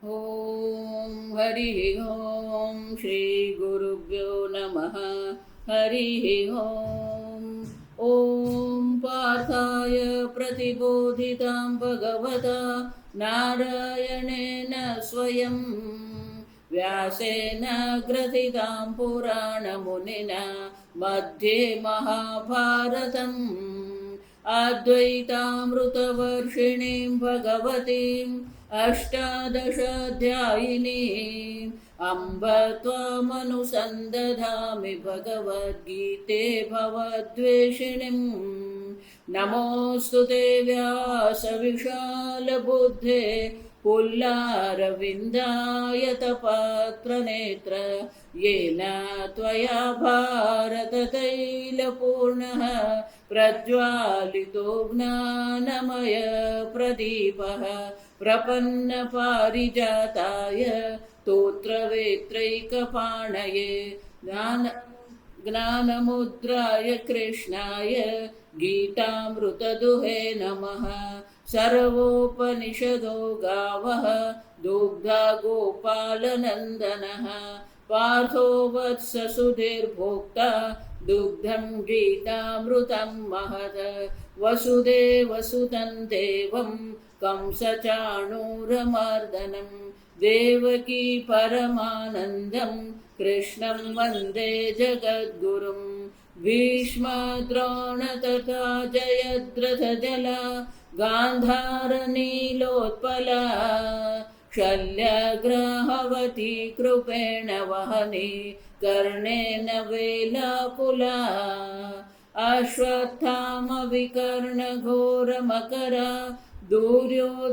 ॐ हरिः ॐ श्रीगुरुभ्यो नमः। हरिः ॐ पार्थाय प्रतिबोधितां भगवता नारायणेन स्वयं व्यासेन ग्रथितां पुराणमुनिना मध्ये महाभारतम् अद्वैतामृतवर्षिणीं भगवतीम् अष्टादशाध्यायिनीम् अम्ब त्वामनुसन्दधामि भगवद्गीते भवद्वेषिणीम्। नमोऽस्तु ते व्यासविशालबुद्धे पुल्लारविन्दायतपात्रनेत्र येन त्वया भारततैलपूर्णः प्रज्वालितो ज्ञानमय प्रदीपः प्रपन्नपारिजाताय स्तोत्रवेत्रैकपाणये ज्ञानमुद्राय कृष्णाय गीतामृतदुहे नमः। सर्वोपनिषदो गावः दुग्धा गोपालनन्दनः पार्थो वत्स सुधीर्भोक्ता दुग्धं गीतामृतं महत्। वसुदेवसुतं देवं कंसचाणूरमर्दनं देवकी परमानन्दं कृष्णं वन्दे जगद्गुरुं। भीष्मद्रोण तथा जयद्रथजला गान्धारनीलोत्पला शल्यग्राहवती कृपेण वहनी कर्णेन वेलाकुला। अश्वत्थामविकर्णघोरमकरा दुर्योधनवर्तिनी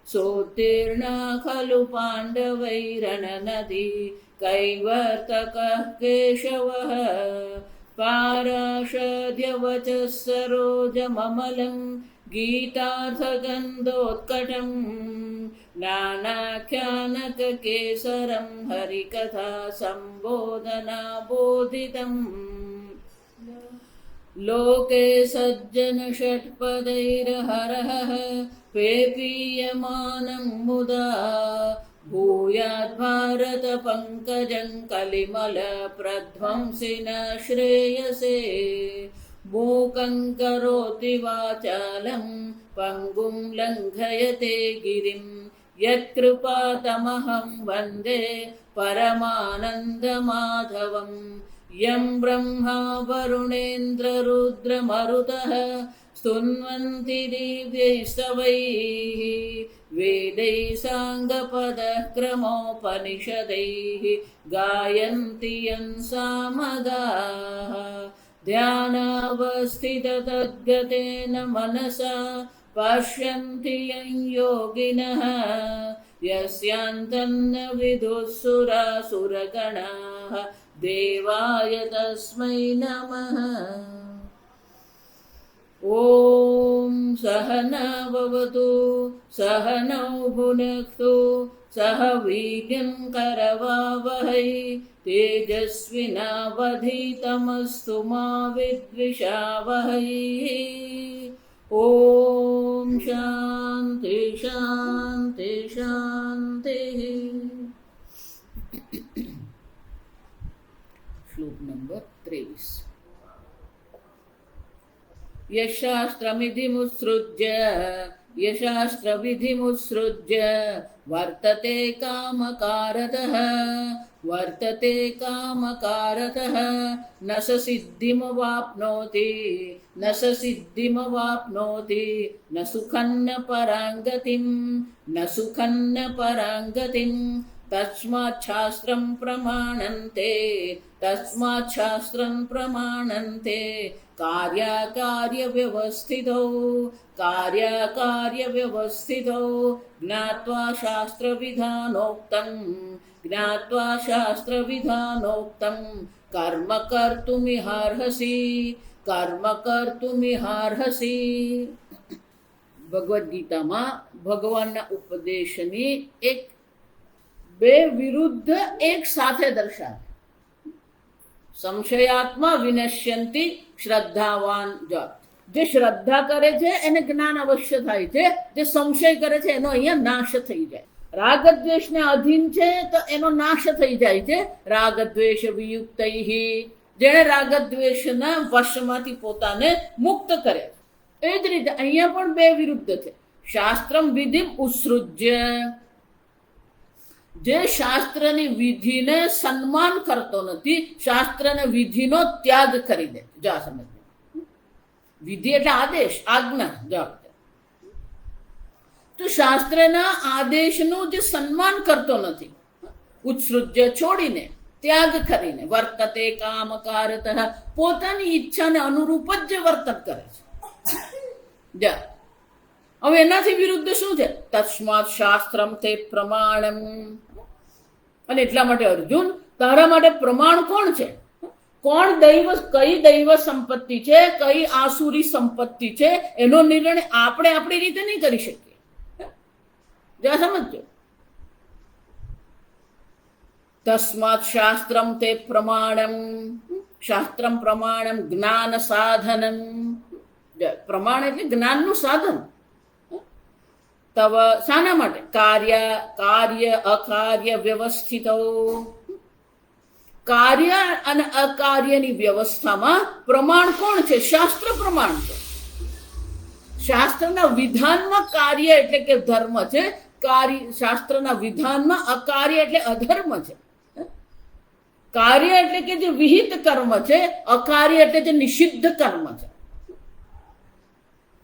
सोत्तीर्णा खलु पाण्डवैरणनदी कैवर्तकः केशवः। पाराशर्यवचः सरोजममलं गीतार्थगन्धोत्कटं नानाख्यानककेसरं हरिकथा सम्बोधनाबोधितम्। लोके सज्जन षट्पदैर्हरः पेपीयमानं मुदा भूयाद्भारत पंकजं कलिमल प्रध्वंसिन श्रेयसे। मूकं करोति वाचालं पंगुं लङ्घयते गिरिं यत्कृपातमहं वन्दे परमानन्दमाधवम्। यं ब्रह्मा वरुणेन्द्ररुद्रमरुतः स्तुन्वन्ति दिव्यैस्तवैः वेदैः साङ्गपदः क्रमोपनिषदैः गायन्ति यं सामगाः। ध्यानावस्थिततद्गतेन मनसा पश्यन्ति यं योगिनः यस्यान्तन्न विदुःसुरासुरगणाः देवाय तस्मै नमः। ॐ सहना भवतु सहनौ भुनक्तु सह वीर्यं करवावहै तेजस्विनावधीतमस्तु मा विद्विषावहै। ॐ शान्ति शान्ति शान्तिः। श्लोक नंबर 23। यशास्त्रविधिमुत्सृज्य वर्तते कामकारतः न स सिद्धिमवाप्नोति न सुखन्न पराङ्गतिं तस्मात् शास्त्रं प्रमाणन्ते कार्याकार्यव्यवस्थितौ ज्ञात्वा शास्त्रविधानोक्तं कर्म कर्तुमिहार्हसि। भगवद गीताમાં ભગવાનના ઉપદેશની એક બે વિરુદ્ધ એક સાથે દર્શાવે। संशयात्मा विनश्यन्ति श्रद्धावान जत। જે શ્રદ્ધા કરે છે એને જ્ઞાન અવશ્ય થાય છે, જે સંશય કરે છે એનો અહીંયા નાશ થઈ જાય. રાગ દ્વેષને અધીન છે તો એનો નાશ થઈ જાય છે. રાગ દ્વેષ વિયુક્તૈહિ, જેણે રાગ દ્વેષના વશમાંથી પોતાને મુક્ત કરે. એ જ રીતે અહીંયા પણ બે વિરુદ્ધ છે. શાસ્ત્રમ વિધિમ ઉત્સૃજ્ય, જે શાસ્ત્રની વિધિને સન્માન કરતો નથી, શાસ્ત્રને વિધિનો ત્યાગ કરી દે. જા સમજ, વિધિ એટલે આદેશ, આજ્ઞા. જાઓ, તો શાસ્ત્રના આદેશનું જે સન્માન કરતો નથી, ઉત્સૃજ્ય છોડીને, ત્યાગ કરીને, વર્તતે કામકારતઃ, પોતાની ઈચ્છાને અનુરૂપ જ જે વર્તન કરે છે. જા, હવે એનાથી વિરુદ્ધ શું છે? તસ્માત શાસ્ત્રમ તે પ્રમાણમ. અને એટલા માટે અર્જુન, તારા માટે પ્રમાણ કોણ છે? કોણ દૈવ, કઈ દૈવ સંપત્તિ છે, કઈ આસુરી સંપત્તિ છે, એનો નિર્ણય આપણે આપણી રીતે નહીં કરી શકીએ. જરા સમજો. તસ્માત શાસ્ત્રમ તે પ્રમાણમ, શાસ્ત્રમ પ્રમાણમ જ્ઞાન સાધનમ. પ્રમાણ એટલે જ્ઞાનનું સાધન. તવ, શાના માટે? કાર્ય અકાર્ય વ્યવસ્થિતો. કાર્ય અને અકાર્યની વ્યવસ્થામાં પ્રમાણ કોણ છે? શાસ્ત્ર પ્રમાણ છે. શાસ્ત્રના વિધાનમાં કાર્ય એટલે કે ધર્મ છે, શાસ્ત્રના વિધાનમાં અકાર્ય એટલે અધર્મ છે. કાર્ય એટલે કે જે વિહિત કર્મ છે, અકાર્ય એટલે જે નિષિદ્ધ કર્મ છે.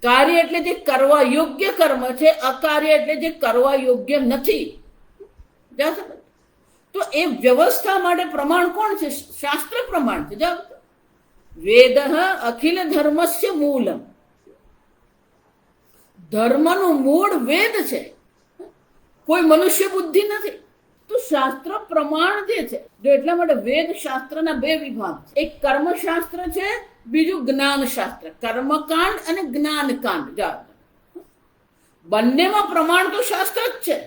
કાર્ય એટલે જે કરવા યોગ્ય કર્મ છે, અકાર્ય એટલે જે કરવા યોગ્ય નથી. તો એ વ્યવસ્થા માટે પ્રમાણ કોણ છે? શાસ્ત્ર પ્રમાણ છે. વેદ અખિલ ધર્મસ્ય મૂલમ. ધર્મનું મૂળ વેદ છે, કોઈ મનુષ્ય બુદ્ધિ નથી. તો શાસ્ત્ર પ્રમાણ જે છે, જો એટલા માટે વેદ શાસ્ત્રના બે વિભાગ છે. એક કર્મશાસ્ત્ર છે, બીજું જ્ઞાન શાસ્ત્ર. કર્મકાંડ અને જ્ઞાનકાંડ. બંનેમાં પ્રમાણ તો શાસ્ત્ર જ છે.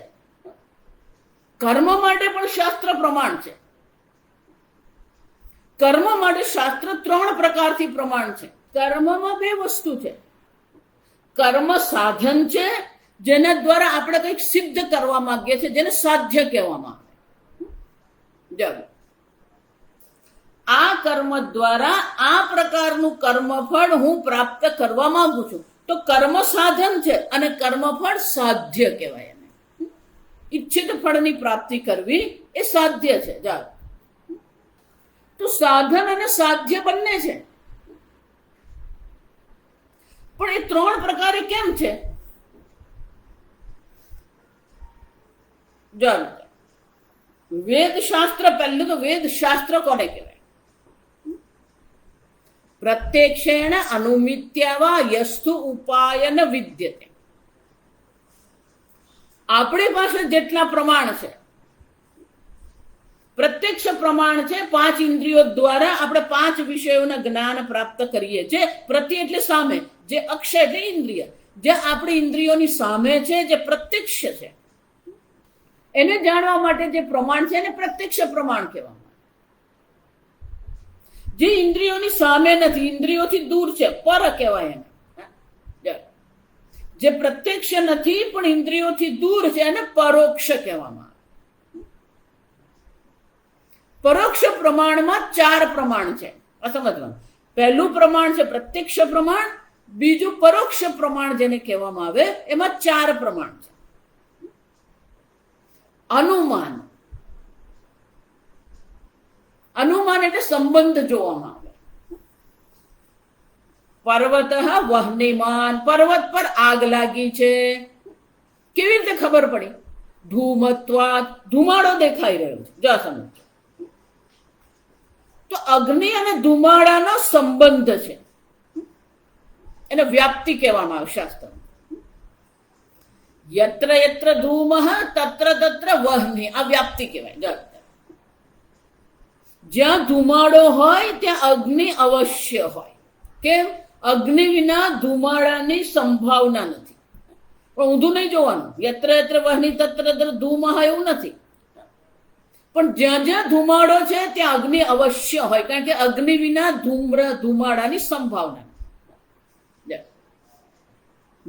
કર્મ માટે પણ શાસ્ત્ર પ્રમાણ છે. કર્મ માટે શાસ્ત્ર 3 પ્રકારથી પ્રમાણ છે. કર્મમાં બે વસ્તુ છે. કર્મ સાધન છે, જેના દ્વારા આપણે કંઈક સિદ્ધ કરવા માંગીએ છીએ, જેને સાધ્ય કહેવામાં આવે. આ કર્મ દ્વારા આ પ્રકારનું કર્મફળ હું પ્રાપ્ત કરવા માંગુ છું, તો કર્મ સાધન છે અને કર્મફળ સાધ્ય કહેવાય. એને ઈચ્છિત ફળની પ્રાપ્તિ કરવી એ સાધ્ય છે. તો સાધન અને સાધ્ય બંને છે, પણ એ 3 પ્રકારે કેમ છે? વેદ શાસ્ત્ર, પહેલું તો વેદ શાસ્ત્ર કોને કહેવાય? પ્રત્યક્ષેણ અનુમિત્યવા યસ્તુ ઉપાયન વિદ્યતે. આપણી પાસે જેટલા પ્રમાણ છે, પ્રત્યક્ષ પ્રમાણ છે, 5 ઇન્દ્રિયો દ્વારા આપણે 5 વિષયોના જ્ઞાન પ્રાપ્ત કરીએ છીએ. પ્રતિ એટલે સામે, જે અક્ષ એટલે ઇન્દ્રિય, જે આપણી ઇન્દ્રિયોની સામે છે, જે પ્રત્યક્ષ છે, એને જાણવા માટે જે પ્રમાણ છે એને પ્રત્યક્ષ પ્રમાણ કહેવામાં. જે ઇન્દ્રિયોની સામે નથી, ઇન્દ્રિયોથી દૂર છે, પર કહેવાય એને. જે પ્રત્યક્ષ નથી પણ ઇન્દ્રિયોથી દૂર છે એને પરોક્ષ કહેવામાં. પરોક્ષ પ્રમાણમાં 4 પ્રમાણ છે. આ સમજવાનું. પહેલું પ્રમાણ છે પ્રત્યક્ષ પ્રમાણ, બીજું પરોક્ષ પ્રમાણ જેને કહેવામાં આવે, એમાં 4 પ્રમાણ છે. અનુમાન. અનુમાન એટલે સંબંધ જોવામાં આવે. પર્વત વહ્નિમાન, પર્વત પર આગ લાગી છે, કેવી રીતે ખબર પડી? ધૂમત્વાત, ધુમાડો દેખાઈ રહ્યો છે. જા સમજ. તો અગ્નિ અને ધુમાડાનો સંબંધ છે, એને વ્યાપ્તિ કહેવામાં આવે શાસ્ત્ર. યત્ર યત્ર ધૂમઃ તત્ર તત્ર વહ્નિ, આ વ્યાપ્તિ કહેવાય. જ્યાં ધુમાડો હોય ત્યાં અગ્નિ અવશ્ય હોય. કેમ? અગ્નિ વિના ધુમાડાની સંભાવના નથી. પણ ઊંધું નહીં જોવાનું. યત્ર યત્ર વહ્નિ તત્ર તત્ર ધૂમઃ એવું નથી, પણ જ્યાં જ્યાં ધુમાડો છે ત્યાં અગ્નિ અવશ્ય હોય, કારણ કે અગ્નિ વિના ધુમાડાની સંભાવના.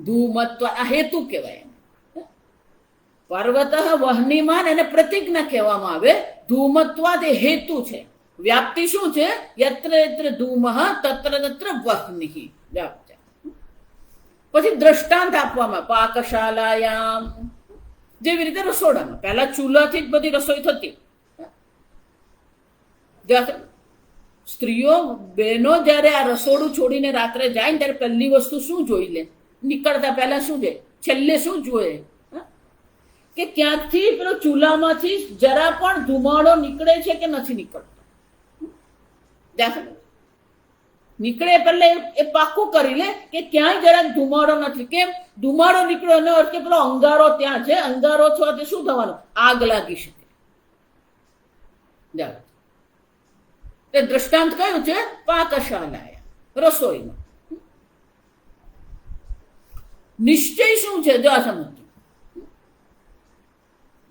ધૂમત્વ આ હેતુ કહેવાય. પર્વત વહનીમાન એને પ્રતિજ્ઞા કહેવામાં આવે. ધૂમત્વાદ એ હેતુ છે. વ્યાપ્તિ શું છે? યત્ર યત્ર ધૂમઃ તત્ર તત્ર વહ્નિઃ વ્યાપ્ત. પછી દ્રષ્ટાંત આપવામાં પાકશાલાયામ, જેવી રીતે રસોડામાં પહેલા ચૂલાથી જ બધી રસોઈ થતી. સ્ત્રીઓ બહેનો જયારે આ રસોડું છોડીને રાત્રે જાય ને ત્યારે પહેલી વસ્તુ શું જોઈ લે? નીકળતા પહેલા શું જોઈ? છેલ્લે શું જોયે? કે ક્યાંકથી પેલો ચૂલામાંથી જરા પણ ધુમાડો નીકળે છે કે નથી નીકળતો. નીકળે પહેલા એ પાક્કું કરી લે કે ક્યાંય જરાક ધુમાડો નથી. કેમ? ધુમાડો નીકળ્યો એનો અર્થ કે પેલો અંગારો ત્યાં છે. અંગારો થવા તે શું થવાનું? આગ લાગી શકે. એ દ્રષ્ટાંત કયું છે? પાકશાલાયા, રસોઈમાં. નિશ્ચય શું છે? જો આ સમજ.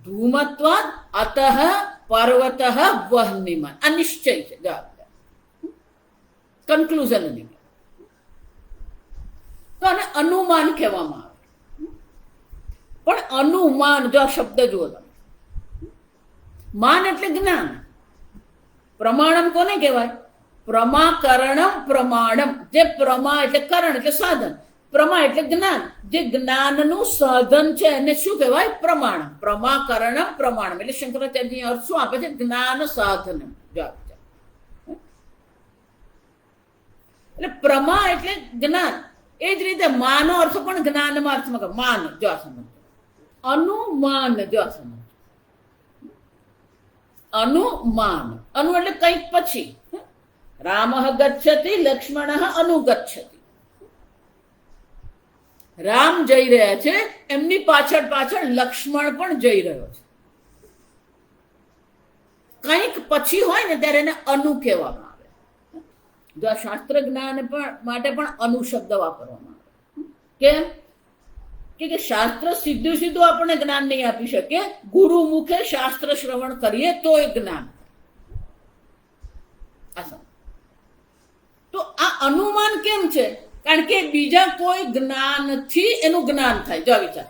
ધૂમત્વાદ અતઃ પર્વત વહ્નિમાન, આ નિશ્ચય છે. કન્ક્લુઝન. તો આને અનુમાન કહેવામાં આવે. પણ અનુમાન, જો આ શબ્દ જુઓ તમે, માન એટલે જ્ઞાન. પ્રમાણમ કોને કહેવાય? પ્રમાકરણમ પ્રમાણમ. જે પ્રમા એટલે કરણ એટલે સાધન, પ્રમા એટલે જ્ઞાન. જે જ્ઞાનનું સાધન છે એને શું કહેવાય? પ્રમાણમ. પ્રમાકરણમ પ્રમાણમ એટલે શંકરાચાર્ય અર્થ શું આપે છે? જ્ઞાન સાધનમ. એટલે પ્રમા એટલે જ્ઞાન. એ જ રીતે માનો અર્થ પણ જ્ઞાનમાં અર્થમાં માન. જો આ સમજ. અનુમાન, જો આ સમજ. અનુમાન. અનુ એટલે કંઈક પછી. રામ ગચ્છતિ લક્ષ્મણ અનુગચ્છતિ. રામ જઈ રહ્યા છે, એમની પાછળ પાછળ લક્ષ્મણ પણ જઈ રહ્યો છે. કંઈક પછી હોય ને ત્યારે એને અનુ કહેવામાં આવે. જો આ શાસ્ત્ર જ્ઞાન માટે પણ અનુ શબ્દ વાપરવામાં આવે. કેમ? કે શાસ્ત્ર સીધું સીધું આપણને જ્ઞાન નહીં આપી શકે. ગુરુ મુખે શાસ્ત્ર શ્રવણ કરીએ તો એ જ્ઞાન. તો આ અનુમાન કેમ છે? કારણ કે બીજા કોઈ જ્ઞાનથી એનું જ્ઞાન થાય. જો વિચાર,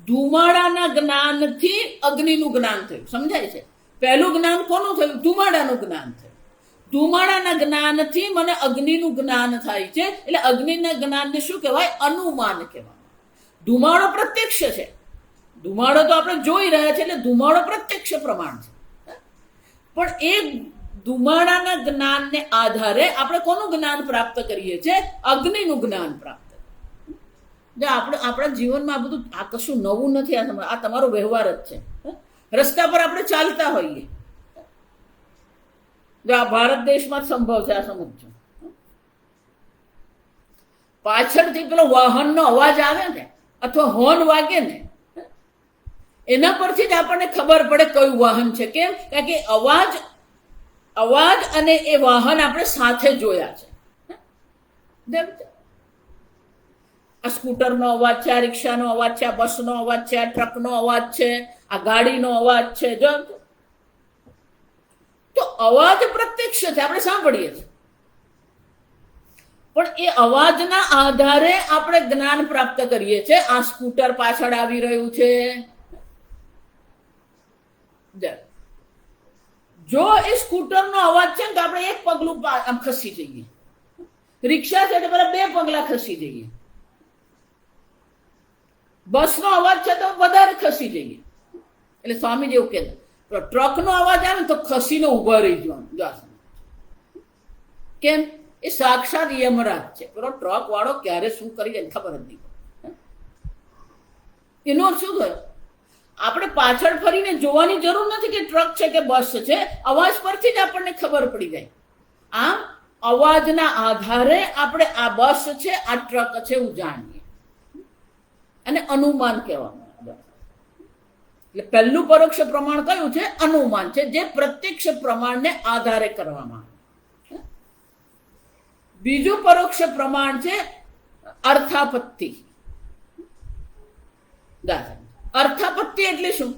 ધુમાડાના જ્ઞાનથી અગ્નિનું જ્ઞાન થયું. સમજાય છે? પહેલું જ્ઞાન કોનું થયું? ધુમાડાનું જ્ઞાન થયું. ધુમાડાના જ્ઞાનથી મને અગ્નિનું જ્ઞાન થાય છે. એટલે અગ્નિના જ્ઞાનને શું કહેવાય? અનુમાન કહેવાય. ધુમાડો પ્રત્યક્ષ છે. ધુમાડો તો આપણે જોઈ રહ્યા છે, એટલે ધુમાડો પ્રત્યક્ષ પ્રમાણ છે. પણ એ ધુમાડાના જ્ઞાનને આધારે આપણે કોનું જ્ઞાન પ્રાપ્ત કરીએ છીએ? અગ્નિનું જ્ઞાન પ્રાપ્ત. આપણે આપણા જીવનમાં આ બધું, આ કશું નવું નથી. આ તમારો વ્યવહાર જ છે. રસ્તા પર આપણે ચાલતા હોઈએ. જો આ ભારત દેશમાં સંભવ છે. આ સમજો. પાછળથી પેલો વાહનનો અવાજ આવે ને, અથવા હોર્ન વાગે ને, એના પરથી જ આપણને ખબર પડે કયું વાહન છે. કેમ? કારણ કે અવાજ અને એ વાહન આપણે સાથે જોયા છે. આ સ્કૂટરનો અવાજ છે, આ રિક્ષાનો અવાજ છે, આ બસનો અવાજ છે, આ ટ્રકનો અવાજ છે, આ ગાડીનો અવાજ છે. જો તો અવાજ પ્રત્યક્ષ છે, આપણે સાંભળીએ છીએ. પણ એ અવાજના આધારે આપણે જ્ઞાન પ્રાપ્ત કરીએ છીએ. આ સ્કૂટર પાછળ આવી રહ્યું છે. જો એ સ્કૂટરનો અવાજ છે ને તો આપણે એક પગલું આમ ખસી જઈએ. રિક્ષા છે તો પેલા 2 પગલા ખસી જઈએ. બસનો અવાજ છે તો વધારે ખસી જઈએ. એટલે સ્વામી જેવું કહેતા, ટ્રકનો અવાજ આવે તો ખસીને ઉભા રહી જવાનું. કેમ? એ સાક્ષાત યમરાજ છે. પેલો ટ્રક વાળો ક્યારે શું કરી જાય ખબર જ નહીં. એનો શું થયો? આપણે પાછળ ફરીને જોવાની જરૂર નથી કે ટ્રક છે કે બસ છે. અવાજ પરથી જ આપણને ખબર પડી જાય. આમ અવાજના આધારે આપણે આ બસ છે, આ ટ્રક છે એવું જાણીએ. અને અનુમાન કહેવામાં આવે. એટલે પહેલું પરોક્ષ પ્રમાણ કયું છે? અનુમાન છે, જે પ્રત્યક્ષ પ્રમાણને આધારે કરવામાં આવે. બીજું પરોક્ષ પ્રમાણ છે અર્થાપત્તિ. અર્થાપત્તિ એટલે શું?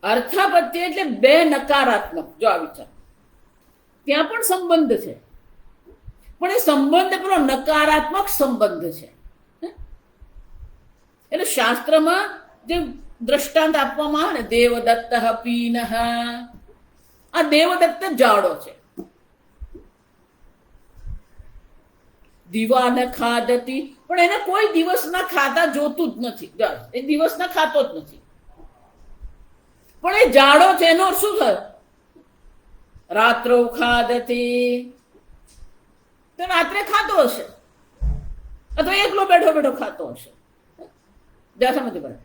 અર્થાપત્તિ એટલે 2 નકારાત્મક. જો આ વિચાર, ત્યાં પણ સંબંધ છે. પણ એ સંબંધ પેલો નકારાત્મક સંબંધ છે. એટલે શાસ્ત્રમાં જે દ્રષ્ટાંત આપવામાં આવે ને, દેવદત્ત પીનઃ, આ દેવદત્ત જાડો છે. દીવા ન ખાદતી, પણ એને કોઈ દિવસના ખાતા જોતું જ નથી, એ દિવસના ખાતો જ નથી. પણ એ જાડો છે, એનો શું થયો? રાત્રો ખાદતી, તો રાત્રે ખાતો હશે, અથવા એકલો બેઠો બેઠો ખાતો હશે. સમજ પડે?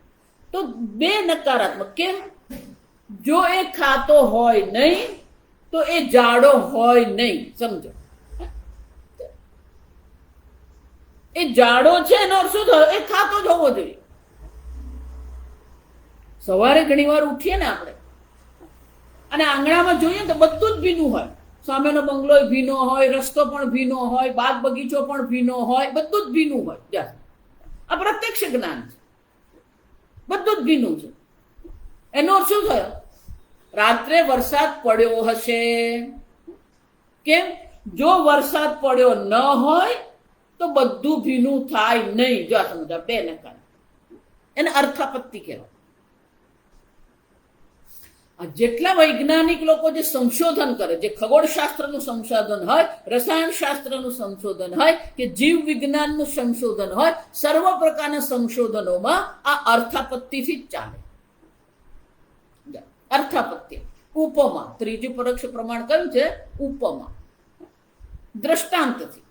તો બે નકારાત્મક. કેમ? જો એ ખાતો હોય નહીં તો એ જાડો હોય નહીં. સમજો, એ જાડો છે એનો શું થયો? એ ખાતો જ હોવો જોઈએ. સવારે ઘણી વાર ઉઠીએ ને આપણે અને આંગણામાં જોઈએ તો બધું જ ભીનું હોય. સામેનો બંગલો ભીનો હોય, રસ્તો પણ ભીનો હોય, બાગ બગીચો પણ ભીનો હોય, બધું જ ભીનું હોય. આ પ્રત્યક્ષ જ્ઞાન છે, બધું જ ભીનું છે. એનો શું થયો? રાત્રે વરસાદ પડ્યો હશે. કેમ? જો વરસાદ પડ્યો ન હોય તો બધું ભીનું થાય નહીં. જો સમજા, બે નકાર, એને અર્થાપત્તિ કહેવાય. જેટલા વૈજ્ઞાનિક લોકો જે સંશોધન કરે, જે ખગોળશાસ્ત્રનું સંશોધન હોય, રસાયણશાસ્ત્રનું સંશોધન હોય કે જીવ વિજ્ઞાનનું સંશોધન હોય, સર્વ પ્રકારના સંશોધનોમાં આ અર્થાપત્તિથી જ ચાલે. અર્થાપત્તિ, ઉપમા, ત્રીજું પરોક્ષ પ્રમાણ કયું છે? ઉપમા, દ્રષ્ટાંતથી.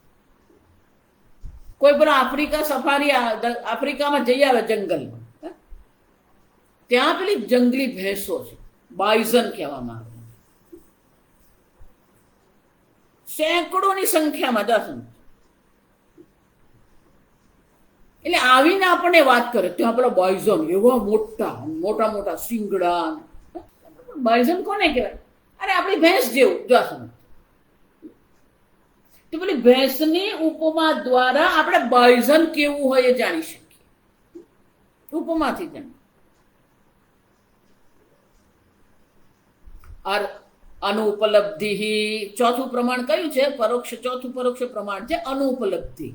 કોઈ પણ આફ્રિકા સફારી, આફ્રિકામાં જઈ આવે જંગલમાં, ત્યાં પેલી જંગલી ભેંસો છે, બાયઝન કહેવામાં આવે, સેંકડોની સંખ્યામાં. એટલે આવીને આપણને વાત કરે, ત્યાં પેલા બાયઝન એવા મોટા મોટા મોટા સિંગડા. બાયઝન કોને કહેવાય? અરે આપણી ભેંસ જેવું. જો તો પેલી ભેંસની ઉપમા દ્વારા આપણે બાયઝન કેવું હોય એ જાણી શકીએ. ઉપમાથી જાણીએ. અનુપલબ્ધિ, ચોથું પ્રમાણ કયું છે? પરોક્ષ. ચોથું પરોક્ષ પ્રમાણ છે અનુપલબ્ધિ.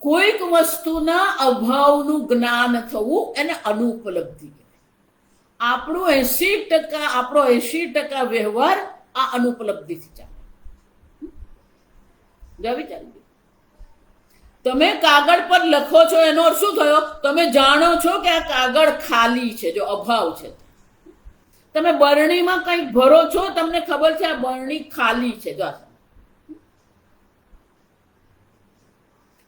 કોઈક વસ્તુના અભાવનું જ્ઞાન થવું એને અનુપલબ્ધિ કહેવાય. આપણો 80% વ્યવહાર આ અનુપલબ્ધિથી ચાલે. તમે કાગળ પર લખો છો, એનો અર્થ શું થયો? તમે જાણો છો કે આ કાગળ ખાલી છે, જો અભાવ છે. તમે બરણીમાં કંઈક ભરો છો, તમને ખબર છે આ બરણી ખાલી છે. જો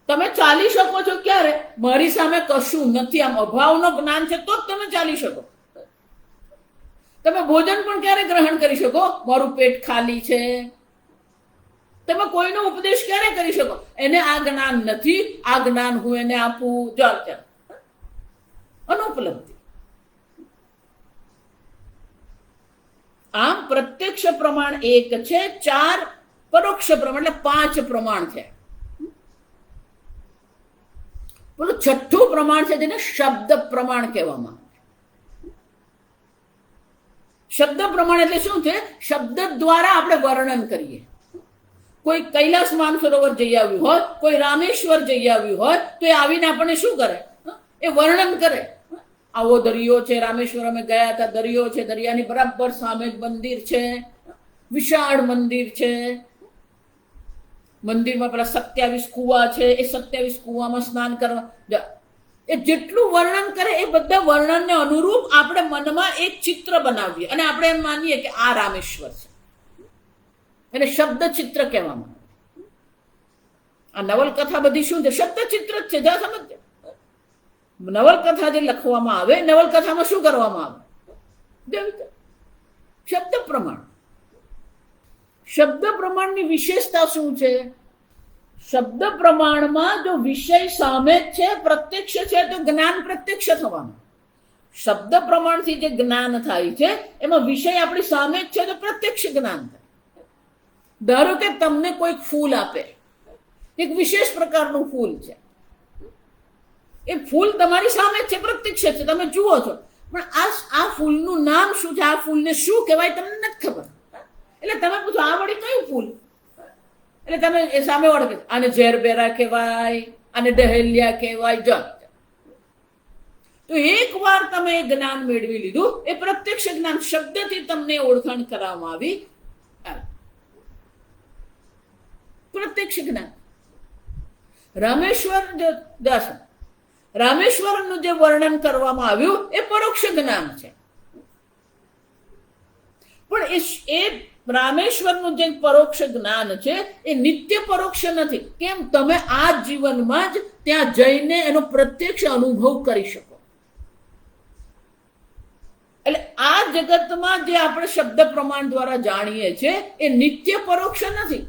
તમે ચાલી શકો છો ક્યારે? મારી સામે કશું નથી, આમ અભાવનો જ્ઞાન છે તો જ તમે ચાલી શકો. તમે ભોજન પણ ક્યારે ગ્રહણ કરી શકો? મારું પેટ ખાલી છે. તમે કોઈનો ઉપદેશ ક્યારે કરી શકો? એને આ જ્ઞાન નથી, આ જ્ઞાન હું એને આપું. ચાલ અનુપલબ્ધિ. આમ પ્રત્યક્ષ પ્રમાણ એક છે, 4 પરોક્ષ પ્રમાણ, એટલે 5 પ્રમાણ છે. પેલું છઠ્ઠું પ્રમાણ છે જેને શબ્દ પ્રમાણ કહેવામાં આવે. શબ્દ પ્રમાણ એટલે શું છે? શબ્દ દ્વારા આપણે વર્ણન કરીએ. કોઈ કૈલાસ માનસરોવર જઈ આવ્યું હોય, કોઈ રામેશ્વર જઈ આવ્યું હોય, તો એ આવીને આપણને શું કરે? એ વર્ણન કરે. આવો દરિયો છે, રામેશ્વર અમે ગયા હતા, દરિયો છે, દરિયાની બરાબર સામે જ મંદિર છે, વિશાળ મંદિર છે. મંદિરમાં પેલા 27 કુવા છે, એ 27 કુવામાં સ્નાન કરવા. એ જેટલું વર્ણન કરે એ બધા વર્ણનને અનુરૂપ આપણે મનમાં એક ચિત્ર બનાવીએ અને આપણે એમ માનીએ કે આ રામેશ્વર છે. એને શબ્દ ચિત્ર કહેવામાં આવે. આ નવલકથા બધી શું છે? શબ્દ ચિત્ર જ છે. જા સમજજો. નવલકથા જે લખવામાં આવે, નવલકથામાં શું કરવામાં આવે? શબ્દ પ્રમાણ. શબ્દ પ્રમાણની વિશેષતા શું છે? શબ્દ પ્રમાણમાં જો વિષય સામે છે, પ્રત્યક્ષ છે, તો જ્ઞાન પ્રત્યક્ષ થવાનું. શબ્દ પ્રમાણથી જે જ્ઞાન થાય છે એમાં વિષય આપણી સામે જ છે, તો પ્રત્યક્ષ જ્ઞાન થાય. ધારો કે તમને કોઈક ફૂલ આપે, એક વિશેષ પ્રકારનું ફૂલ છે, એ ફૂલ તમારી સામે જ છે, પ્રત્યક્ષ છે, તમે જુઓ છો, પણ આ ફૂલનું નામ શું છે, આ ફૂલને શું કહેવાય તમને નથી ખબર. એટલે તમે પૂછો આ વળી કયું ફૂલ, એટલે તમે એ સામે વાળો કે આને ઝેરબેરા કહેવાય, આને ડહેલિયા કહેવાય. જો તો એકવાર તમે જ્ઞાન મેળવી લીધું, એ પ્રત્યક્ષ જ્ઞાન શબ્દથી તમને ઓળખાણ કરવામાં આવી. પ્રત્યક્ષ જ્ઞાન. રામેશ્વર દર્શન, રામેશ્વરનું જે વર્ણન કરવામાં આવ્યું એ પરોક્ષ જ્ઞાન છે. પણ એ રામેશ્વરનું જે પરોક્ષ જ્ઞાન છે એ નિત્ય પરોક્ષ નથી. કેમ? તમે આ જીવનમાં જ ત્યાં જઈને એનો પ્રત્યક્ષ અનુભવ કરી શકો. એટલે આ જગતમાં જે આપણે શબ્દ પ્રમાણ દ્વારા જાણીએ છીએ એ નિત્ય પરોક્ષ નથી,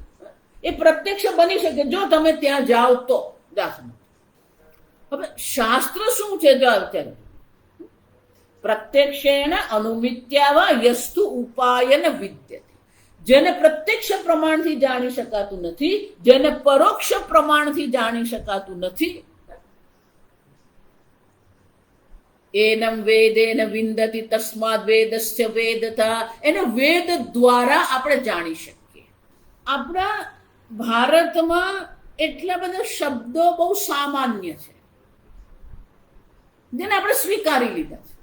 એ પ્રત્યક્ષ બની શકે જો તમે ત્યાં જાઓ તો. હવે શાસ્ત્ર શું છે? જો અત્યારે પ્રત્યક્ષેણ અનુમિત્યાવા યસ્તુ ઉપાયન વિદ્યતે. જેને પ્રત્યક્ષ પ્રમાણથી જાણી શકાતું નથી, જેને પરોક્ષ પ્રમાણથી જાણી શકાતું નથી, એનમ વેદેન વિંદતિ તસ્માદ વેદસ્ય વેદતા. એને વેદ દ્વારા આપણે જાણી શકીએ. આપણા ભારતમાં એટલા બધા શબ્દો બહુ સામાન્ય છે જેને આપણે સ્વીકારી લીધા છે.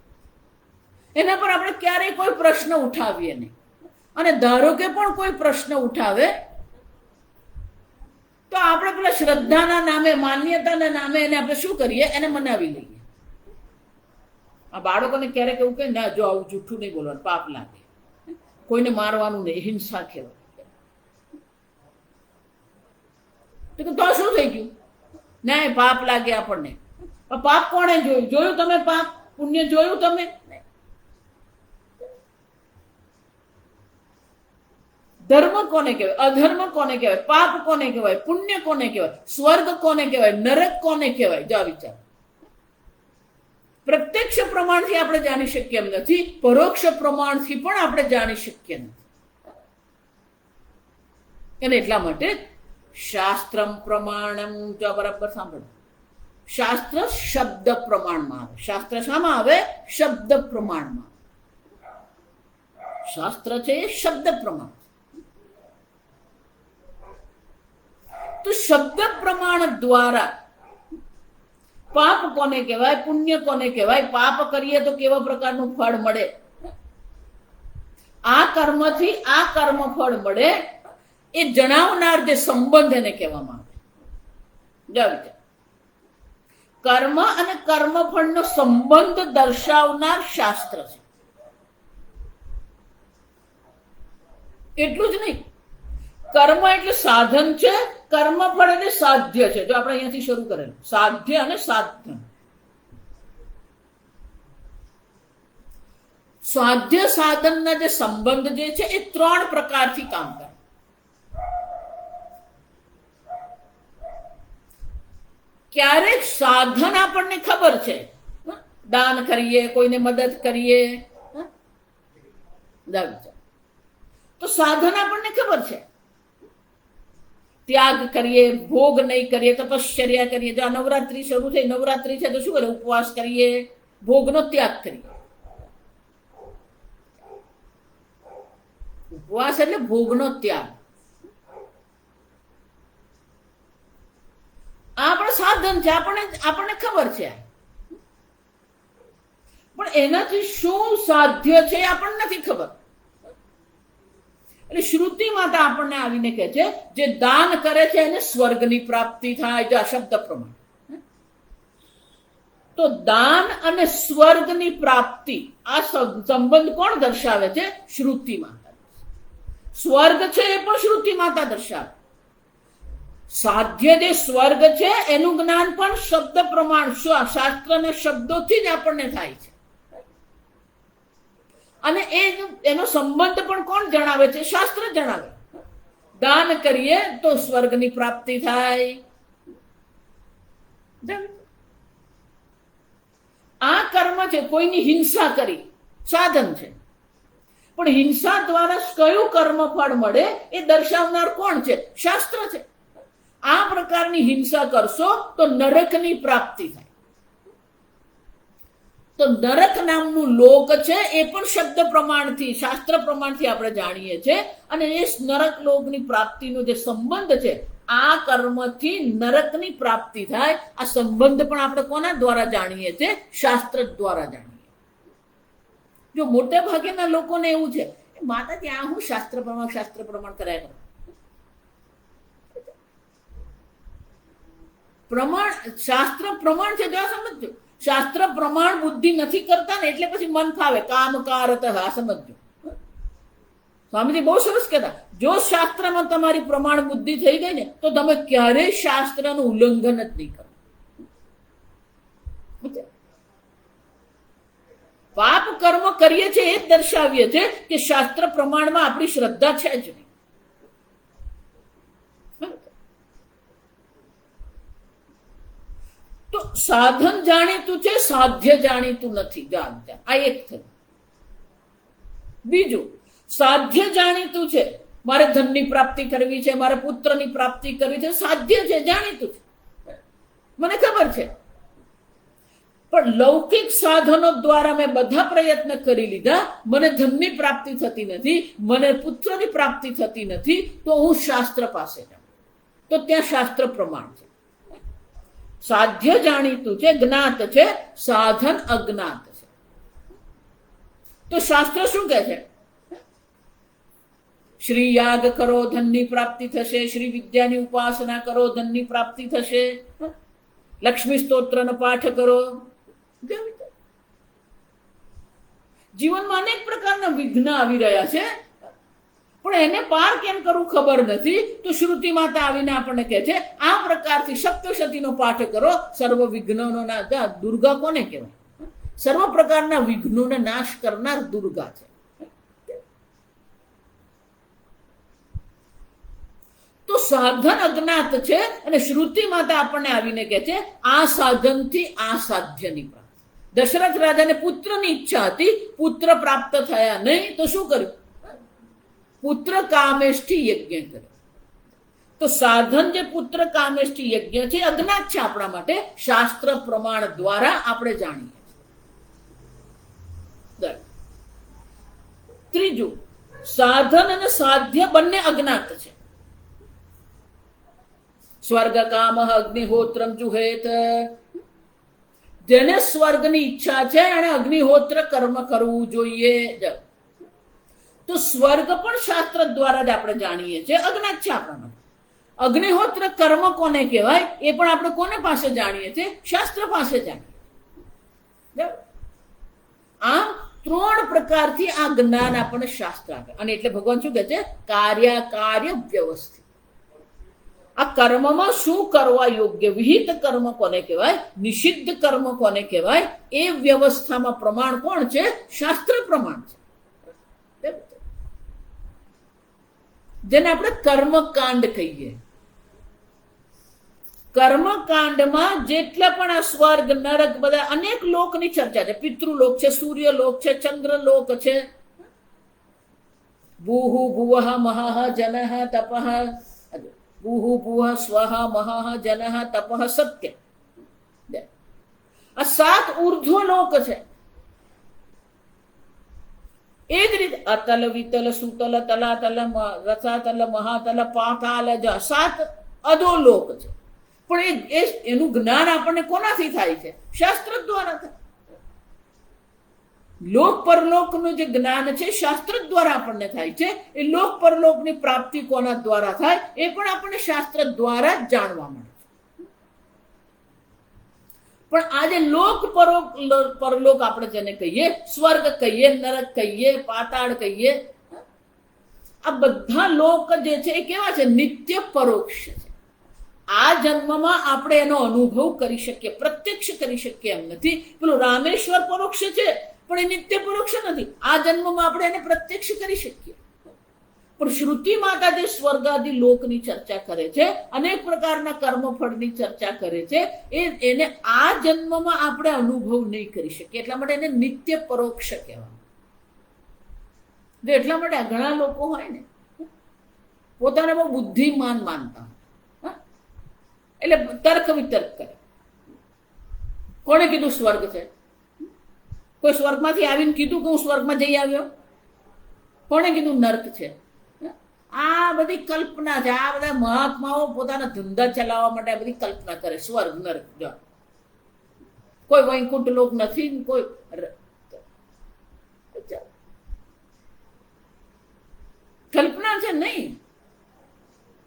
એના પર આપણે ક્યારેય કોઈ પ્રશ્ન ઉઠાવીએ નહીં. અને ધારો કે પણ કોઈ પ્રશ્ન ઉઠાવે તો આપણે પેલા શ્રદ્ધાના નામે, માન્યતાના નામે એને આપણે શું કરીએ? એને મનાવી લઈએ. આ બાળકોને ક્યારેક એવું કહે ના, જો આવું જૂઠું નહીં બોલવાનું, પાપ લાગે. કોઈને મારવાનું નહીં, હિંસા કહેવાય. તો શું થઈ ગયું? ના, પાપ લાગે આપણને. પાપ કોણે જોયું? જોયું તમે પાપ? પુણ્ય જોયું તમે? ધર્મ કોને કહેવાય? અધર્મ કોને કહેવાય? પાપ કોને કહેવાય? પુણ્ય કોને કહેવાય? સ્વર્ગ કોને કહેવાય? નરક કોને કહેવાય? જા વિચાર. પ્રત્યક્ષ પ્રમાણથી આપણે જાણી શકીએ એમ નથી, પરોક્ષ પ્રમાણથી પણ આપણે જાણી શકીએ નથી. અને એટલા માટે શાસ્ત્રમ પ્રમાણમ, જો બરાબર સાંભળો, શાસ્ત્ર શબ્દ પ્રમાણમાં આવે. શાસ્ત્ર શામાં આવે? શબ્દ પ્રમાણમાં. શાસ્ત્ર છે એ શબ્દ પ્રમાણ. તો શબ્દ પ્રમાણ દ્વારા પાપ કોને કહેવાય? પુણ્ય કોને કહેવાય? પાપ કરીએ તો કેવા પ્રકારનું ફળ મળે? આ કર્મથી આ કર્મ ફળ મળે એ જણાવનાર જે સંબંધ એને કહેવામાં આવે. કર્મ અને કર્મફળનો સંબંધ દર્શાવનાર શાસ્ત્ર છે. એટલું જ નહીં, કર્મ એટલે સાધન છે, કર્મફળ એટલે સાધ્ય છે. જો આપણે અહીંયાથી શરૂ કરેલું સાધ્ય અને સાધન. સાધ્ય સાધનના જે સંબંધ જે છે એ 3 પ્રકારથી કામ કરે. ક્યારેક સાધન આપણને ખબર છે, દાન કરીએ, કોઈને મદદ કરીએ, તો સાધન આપણને ખબર છે. ત્યાગ કરીએ, ભોગ નહીં કરીએ, તપશ્ચર્યા કરીએ. જો નવરાત્રી શરૂ થઈ, નવરાત્રી છે તો શું કરે? ઉપવાસ કરીએ, ભોગનો ત્યાગ કરીએ. ઉપવાસ એટલે ભોગનો ત્યાગ. આપણે સાધન છે, આપણને ખબર છે. પણ એનાથી શું સાધ્ય છે આપણને નથી ખબર. એટલે શ્રુતિ માતા આપણને આવીને કહે છે જે દાન કરે છે એને સ્વર્ગની પ્રાપ્તિ થાય. જો આ શબ્દ પ્રમાણ. તો દાન અને સ્વર્ગની પ્રાપ્તિ આ સંબંધ કોણ દર્શાવે છે? શ્રુતિ માતા. સ્વર્ગ છે એ પણ શ્રુતિ માતા દર્શાવે. સાધ્ય જે સ્વર્ગ છે એનું જ્ઞાન પણ શબ્દ પ્રમાણ, શાસ્ત્ર અને શબ્દોથી જ આપણને થાય છે. અને એનો સંબંધ પણ કોણ જણાવે છે? શાસ્ત્ર જણાવે. દાન કરીએ તો સ્વર્ગની પ્રાપ્તિ થાય. આ કર્મ છે, કોઈની હિંસા કરી, સાધન છે. પણ હિંસા દ્વારા કયું કર્મ ફળ મળે એ દર્શાવનાર કોણ છે? શાસ્ત્ર છે. આ પ્રકારની હિંસા કરશો તો નરકની પ્રાપ્તિ થાય. તો નરક નામનું લોક છે એ પણ શબ્દ પ્રમાણથી, શાસ્ત્ર પ્રમાણથી આપણે જાણીએ છીએ. અને એ નરક લોકની પ્રાપ્તિનો જે સંબંધ છે, આ કર્મથી નરકની પ્રાપ્તિ થાય, આ સંબંધ પણ આપણે કોના દ્વારા જાણીએ છીએ? શાસ્ત્ર દ્વારા જાણીએ. જો મોટા ભાગેના લોકોને એવું છે, માતાજી આ હું શાસ્ત્ર પ્રમાણ કર્યા કરું. પ્રમાણ, શાસ્ત્ર પ્રમાણ છે, જો સમજજો. શાસ્ત્ર પ્રમાણ બુદ્ધિ નથી કરતા ને એટલે પછી મન ફાવે, કામ કારત. આ સમજજો. સ્વામીજી બહુ સરસ કહેતા, જો શાસ્ત્રમાં તમારી પ્રમાણ બુદ્ધિ થઈ ગઈ ને તો તમે ક્યારેય શાસ્ત્રનું ઉલ્લંઘન જ નહીં કરો. પાપ કર્મ કરીએ છીએ એ જ દર્શાવીએ છીએ કે શાસ્ત્ર પ્રમાણમાં આપણી શ્રદ્ધા છે જ નહીં. તો સાધન જાણીતું છે, સાધ્ય જાણીતું નથી. જાણતા આ એક થયું. બીજું, સાધ્ય જાણીતું છે, મારે ધનની પ્રાપ્તિ કરવી છે, મારે પુત્રની પ્રાપ્તિ કરવી છે, સાધ્ય છે, જાણીતું છે, મને ખબર છે. પણ લૌકિક સાધનો દ્વારા મેં બધા પ્રયત્ન કરી લીધા, મને ધનની પ્રાપ્તિ થતી નથી, મને પુત્રની પ્રાપ્તિ થતી નથી, તો હું શાસ્ત્ર પાસે જાઉં. તો ત્યાં શાસ્ત્ર પ્રમાણ છે. સાધ્ય જાણીતું છે, જ્ઞાત છે, સાધન અજ્ઞાત છે. તો શાસ્ત્ર શું કહે છે? શ્રી યાગ કરો, ધનની પ્રાપ્તિ થશે. શ્રી વિદ્યાની ઉપાસના કરો, ધનની પ્રાપ્તિ થશે. લક્ષ્મી સ્તોત્રનો પાઠ કરો. જીવનમાં અનેક પ્રકારના વિઘ્ન આવી રહ્યા છે, પણ એને પાર કેમ કરવું ખબર નથી. તો શ્રુતિ માતા આવીને આપણને કહે છે, આ પ્રકારથી સપ્તશતીનો પાઠ કરો. સર્વ વિઘ્નોનો નાશ. દુર્ગા કોને કહેવાય? સર્વ પ્રકારના વિઘ્નોને નાશ કરનાર દુર્ગા છે. તો સાધન અજ્ઞાત છે અને શ્રુતિ માતા આપણને આવીને કહે છે, આ સાધનથી આ સાધ્યની પ્રાપ્તિ. દશરથ રાજાને પુત્રની ઈચ્છા હતી, પુત્ર પ્રાપ્ત થયા નહીં, તો શું કર્યું? પુત્ર કામેષ્ઠી યજ્ઞ કર્યો. તો સાધન જે પુત્ર કામેષ્ઠી યજ્ઞ છે, અજ્ઞાત છે આપણા માટે. શાસ્ત્ર પ્રમાણ દ્વારા આપણે જાણીએ છીએ. ત્રીજું, સાધન અને સાધ્ય બંને અજ્ઞાત છે. સ્વર્ગ કામ અગ્નિહોત્રમ જુહેત. જેને સ્વર્ગની ઈચ્છા છે એને અગ્નિહોત્ર કર્મ કરવું જોઈએ. તો સ્વર્ગ પણ શાસ્ત્ર દ્વારા જ આપણે જાણીએ છીએ, અજ્ઞાત છે આપણા માટે. અગ્નિહોત્ર કર્મ કોને કહેવાય એ પણ આપણે કોને પાસે જાણીએ છીએ? શાસ્ત્ર પાસે જાણીએ. આમ 3 પ્રકારથી આ જ્ઞાન આપણને શાસ્ત્ર આપે. અને એટલે ભગવાન શું કહે છે? કાર્ય વ્યવસ્થિત. આ કર્મમાં શું કરવા યોગ્ય, વિહિત કર્મ કોને કહેવાય, નિષિદ્ધ કર્મ કોને કહેવાય, એ વ્યવસ્થામાં પ્રમાણ કોણ છે? શાસ્ત્ર પ્રમાણ છે. જેને આપણે કર્મકાંડ કહીએ. કર્મકાંડમાં જેટલા પણ આ સ્વર્ગ નરક બધા અનેક લોકની ચર્ચા છે. પિતૃલોક છે, સૂર્યલોક છે, ચંદ્રલોક છે. ભૂહુ ભુવઃ મહઃ જનઃ તપઃ. ભૂહુ ભુવઃ સ્વઃ મહઃ જનઃ તપઃ સત્ય. આ 7 ઉર્ધ્વલોક છે. એ જ રીતે અતલ વિતલ સુતલ તલાતલ રસાતલ મહાતલ પાતાલ 7 અધોલોક છે. પણ એનું જ્ઞાન આપણને કોનાથી થાય છે? શાસ્ત્ર દ્વારા થાય. લોક પરલોકનું જે જ્ઞાન છે શાસ્ત્ર દ્વારા આપણને થાય છે. એ લોક પરલોકની પ્રાપ્તિ કોના દ્વારા થાય એ પણ આપણને શાસ્ત્ર દ્વારા જ જાણવા મળે છે. પણ આજે લોક પરલોક આપણે જેને કહીએ, સ્વર્ગ કહીએ, નરક કહીએ, પાતાળ કહીએ, આ બધા લોક જે છે એ કેવા છે? નિત્ય પરોક્ષ છે. આ જન્મમાં આપણે એનો અનુભવ કરી શકીએ, પ્રત્યક્ષ કરી શકીએ એમ નથી. પેલું રામેશ્વર પરોક્ષ છે પણ એ નિત્ય પરોક્ષ નથી. આ જન્મમાં આપણે એને પ્રત્યક્ષ કરી શકીએ. પણ શ્રુતિ માતા જે સ્વર્ગાદિ લોકની ચર્ચા કરે છે, અનેક પ્રકારના કર્મફળની ચર્ચા કરે છે, એને આ જન્મમાં આપણે અનુભવ નહીં કરી શકીએ. એટલા માટે એને નિત્ય પરોક્ષ કહેવાય. એટલા માટે ઘણા લોકો હોય ને પોતાને બહુ બુદ્ધિમાન માનતા, એટલે તર્ક વિતર્ક કરે. કોણે કીધું સ્વર્ગ છે? કોઈ સ્વર્ગમાંથી આવીને કીધું કે હું સ્વર્ગમાં જઈ આવ્યો? કોણે કીધું નર્ક છે? આ બધી કલ્પના છે. આ બધા મહાત્માઓ પોતાના ધંધા ચલાવવા માટે આ બધી કલ્પના કરે. સ્વર્ગ નર્ક, જો કોઈ વૈકુંઠ લોક નથી, કોઈ કલ્પના છે નહીં.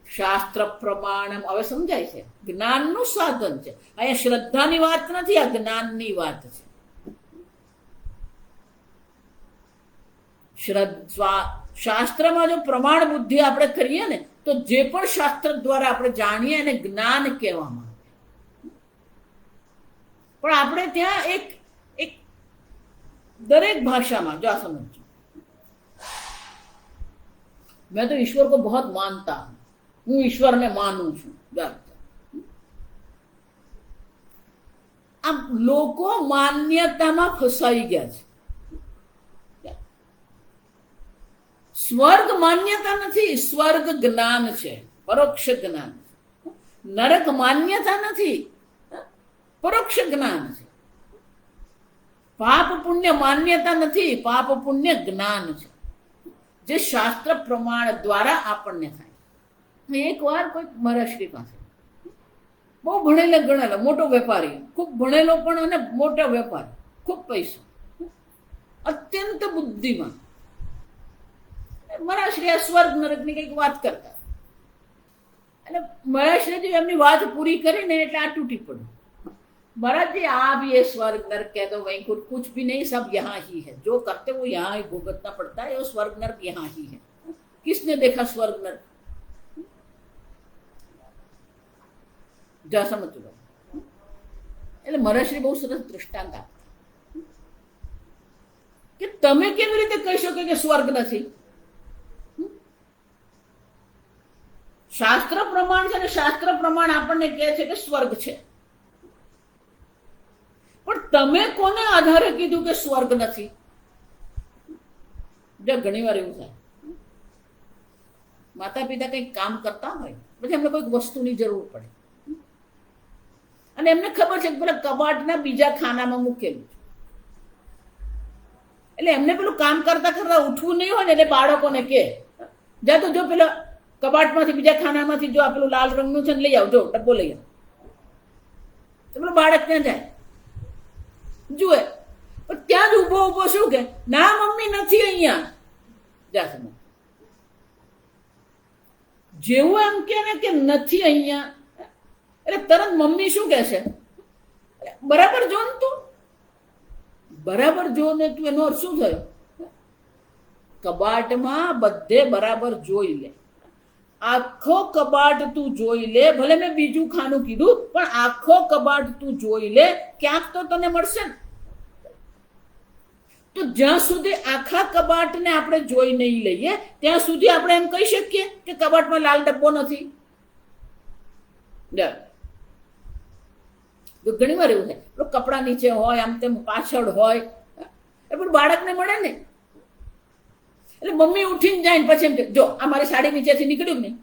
શાસ્ત્ર પ્રમાણ હવે સમજાય છે. જ્ઞાનનું સાધન છે. અહીંયા શ્રદ્ધાની વાત નથી, આ જ્ઞાનની વાત છે. શાસ્ત્રમાં જો પ્રમાણ બુદ્ધિ આપણે કરીએ ને તો જે પણ શાસ્ત્ર દ્વારા આપણે જાણીએ એને જ્ઞાન કહેવામાં આવે. પણ આપણે ત્યાં એક દરેક ભાષામાં જો આ સમજો, मैं तो ईश्वर को बहुत मानता हूं, હું ઈશ્વરને માનું છું. આમ લોકો માન્યતામાં ફસાઈ ગયા છે. સ્વર્ગ માન્યતા નથી, સ્વર્ગ જ્ઞાન છે, પરોક્ષ જ્ઞાન. નરક માન્યતા નથી, પરોક્ષ જ્ઞાન છે. પાપ પુણ્ય માન્યતા નથી, પાપ પુણ્ય જ્ઞાન છે, જે શાસ્ત્ર પ્રમાણ દ્વારા આપણને થાય. એક વાર કોઈ મહારાષ્ટ્રી પાસે બહુ ભણેલા ગણેલા મોટો વેપારી, ખૂબ ભણેલો પણ અને મોટો વેપારી, ખૂબ પૈસો, અત્યંત બુદ્ધિમાન. મહારાષ્ટ્રી સ્વર્ગ નરકની કંઈક વાત કરતા અને મહારાષ્ટ્રી એમની વાત પૂરી કરીને એટલે આ તૂટી પડ્યું. महाराज जी आप ये स्वर्ग नर्क कह दो, वैकुंठ कुछ भी नहीं, सब यहाँ ही है. जो करते वो यहाँ ही भुगतना पड़ता है. वो स्वर्ग नर्क यहाँ ही है. किसने देखा स्वर्ग नर्क? જા સમજો. એટલે મહારાષ્ટ્રી બહુ સરસ દૃષ્ટાંત આપતા કે તમે કેવી રીતે કહી શકો કે સ્વર્ગ નથી? શાસ્ત્ર પ્રમાણ છે ને શાસ્ત્ર પ્રમાણ આપણને કહે છે કે સ્વર્ગ છે. પણ તમે કોને આધારે કીધું કે સ્વર્ગ નથી? ઘણી વાર એવું થાય, માતા પિતા કંઈક કામ કરતા હોય, પછી એમને કોઈક વસ્તુની જરૂર પડે અને એમને ખબર છે કે પેલા કબાટના બીજા ખાનામાં મૂકેલું છે. એટલે એમને પેલું કામ કરતા કરતા ઉઠવું નહીં હોય ને, એટલે બાળકોને કે જા તો જો પેલા કબાટમાંથી બીજા ખાનામાંથી જો આ પેલું લાલ રંગનું છે ને લઈ આવજો, ડબ્બો લઈ આવ. તો પેલું બાળક ત્યાં જાય, જુએ, પણ ત્યાં જ ઉભો ઉભો શું કે, ના મમ્મી નથી અહીંયા. જા સમજ. જેવું એમ કે ને કે નથી અહીંયા, એટલે તરત મમ્મી શું કહે છે, બરાબર જો ને તું, બરાબર જો ને તું. એનો અર્થ શું થયો? કબાટમાં બધે બરાબર જોઈ લે, આખો કબાટ તું જોઈ લે. ભલે મેં બીજું ખાનું કીધું, પણ આખો કબાટ તું જોઈ લે, ક્યાંક તો તને મળશે ને. તો જ્યાં સુધી આખા કબાટને આપણે જોઈ નહીં લઈએ ત્યાં સુધી આપણે એમ કહી શકીએ કે કબાટમાં લાલ ડબ્બો નથી. ઘણી વાર એવું થાય, કપડા નીચે હોય, આમ તેમ પાછળ હોય, એ પણ બાળકને મળે ને. એટલે મમ્મી ઉઠીને જાય ને પછી એમ કે જો આ મારી સાડી નીચેથી નીકળ્યું નહીં.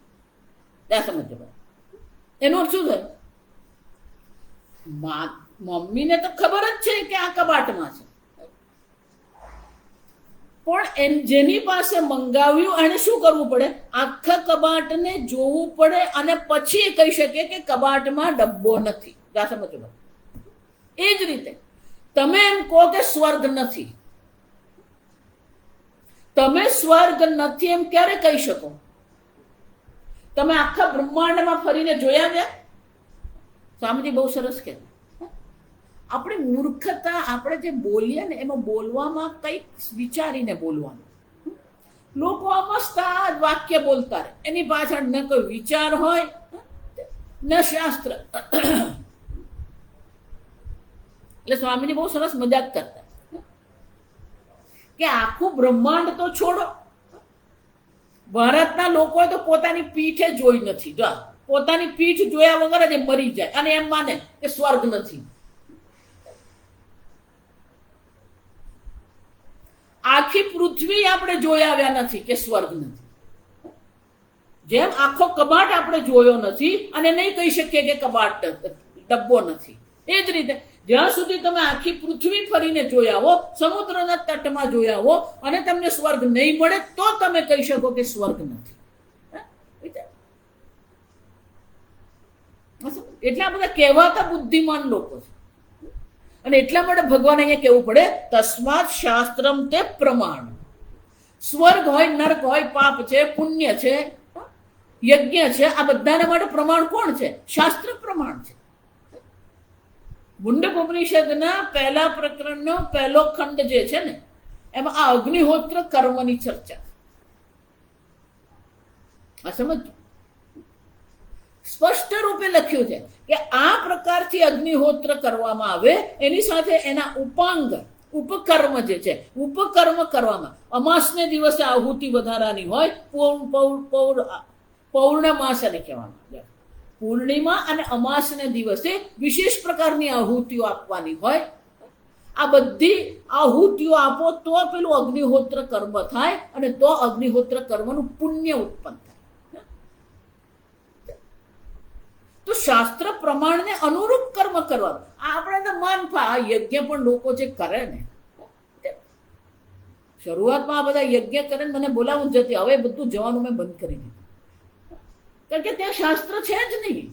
ત્યાં સમજો એનો અર્થ શું થાય? મમ્મીને તો ખબર જ છે કે આ કબાટમાં છે, પણ જેની પાસે મંગાવ્યું એને શું કરવું પડે? આખા કબાટને જોવું પડે અને પછી કહી શકે કે કબાટમાં ડબ્બો નથી. જા સમજો. એ જ રીતે તમે એમ કહો કે સ્વર્ગ નથી. તમે સ્વર્ગ નથી એમ ક્યારે કહી શકો? તમે આખા બ્રહ્માંડમાં ફરીને જોયા ગયા? સ્વામીજી બહુ સરસ કહેતા, આપણી મૂર્ખતા, આપણે જે બોલીએ ને એમાં બોલવામાં કંઈક વિચારીને બોલવાનું. લોકો મસ્ત આ વાક્ય બોલતા રહે, એની પાછળ ન કોઈ વિચાર હોય ન શાસ્ત્ર. એટલે સ્વામીજી બહુ સરસ મજાક કરતા કે આખું બ્રહ્માંડ તો છોડો, ભારતના લોકોએ તો પોતાની પીઠે જોઈ નથી. જો પોતાની પીઠ જોયા વગર જ મરી જાય અને એમ માને કે સ્વર્ગ નથી. આખી પૃથ્વી આપણે જોઈ આવ્યા નથી કે સ્વર્ગ નથી. જેમ આખો કબાટ આપણે જોયો નથી અને નહીં કહી શકીએ કે કબાટ ડબ્બો નથી. એ જ રીતે જ્યાં સુધી તમે આખી પૃથ્વી ફરીને જોઈ આવો, સમુદ્રના તટમાં જોઈ આવો અને તમને સ્વર્ગ નહીં મળે તો તમે કહી શકો કે સ્વર્ગ નથી. એટલા બધા કહેવાતા બુદ્ધિમાન લોકો છે. અને એટલા માટે ભગવાન અહીંયા કહેવું પડે, તસ્માત શાસ્ત્રમ તે પ્રમાણ. સ્વર્ગ હોય, નર્ક હોય, પાપ છે, પુણ્ય છે, યજ્ઞ છે, આ બધાના માટે પ્રમાણ કોણ છે? શાસ્ત્ર પ્રમાણ છે. મુંડક ઉપનિષદના પહેલા પ્રકરણનો પહેલો ખંડ જે છે ને, એમાં આ અગ્નિહોત્ર કર્મની ચર્ચા. આ સમજ સ્પષ્ટ રૂપે લખ્યું છે કે આ પ્રકારથી અગ્નિહોત્ર કરવામાં આવે, એની સાથે એના ઉપાંગ ઉપકર્મ જે છે, ઉપકર્મ કરવામાં અમાસને દિવસે આહુતિ વધારાની હોય, પૌર્ણમાસ એને કહેવામાં આવે. પૂર્ણિમા અને અમાસને દિવસે વિશેષ પ્રકારની આહુતિઓ આપવાની હોય. આ બધી આહુતિઓ આપો તો પેલું અગ્નિહોત્ર કર્મ થાય અને તો અગ્નિહોત્ર કર્મનું પુણ્ય ઉત્પન્ન થાય. તો શાસ્ત્ર પ્રમાણને અનુરૂપ કર્મ કરવાનું. આપણે તો મન આ યજ્ઞ પણ લોકો જે કરે ને, શરૂઆતમાં આ બધા યજ્ઞ કરે મને બોલાવું જતી, હવે બધું જવાનું મેં બંધ કરી દીધું. કારણ કે ત્યાં શાસ્ત્ર છે જ નહીં.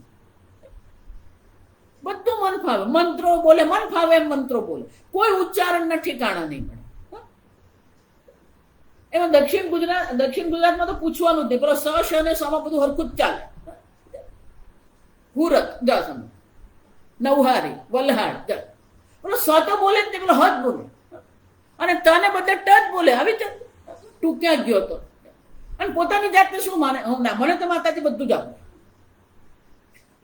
બધું મન ફાવે, મંત્રો બોલે, મન ફાવે એમ મંત્રો બોલે, કોઈ ઉચ્ચારણના ઠેકાણા નહીં મળે. એમાં દક્ષિણ ગુજરાતમાં તો પૂછવાનું જ નહીં, પેલો સ અને સમાં બધું હરખું જ ચાલે. હુરત જાસમ, નવહારી, વલહાડ, પેલો સ તો બોલે જ નહીં, પેલો હદ બોલે, અને તને બધા ટ જ બોલે. આવી રીતે તું ક્યાં ગયો તો? અને પોતાની જાતને શું માને? ના, મને તો માતાજી બધું જ આપે.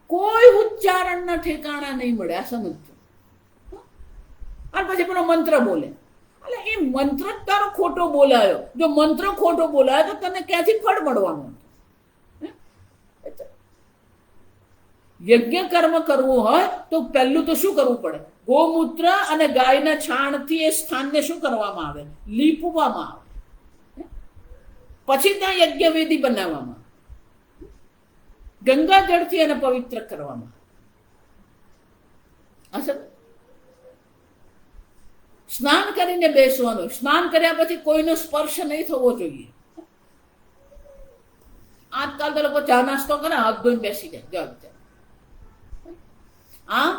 કોઈ ઉચ્ચારણના ઠેકાણા નહીં મળે. આ સમજજો. અને પછી પેલો મંત્ર બોલે. એટલે એ મંત્ર જ તારો ખોટો બોલાયો. જો મંત્ર ખોટો બોલાયો તો તને ક્યાંથી ફળ મળવાનું? યજ્ઞ કર્મ કરવું હોય તો પહેલું તો શું કરવું પડે? ગોમૂત્ર અને ગાયના છાણથી એ સ્થાનને શું કરવામાં આવે? લીપવામાં આવે. પછી ત્યાં યજ્ઞ વેદી બનાવવામાં, ગંગા જળથી એને પવિત્ર કરવામાં. સ્નાન કરીને બેસવાનું. સ્નાન કર્યા પછી કોઈનો સ્પર્શ નહીં થવો જોઈએ. આજકાલ તો લોકો ચા નાસ્તો કરે, હાથ ધોઈને બેસી જાય. આ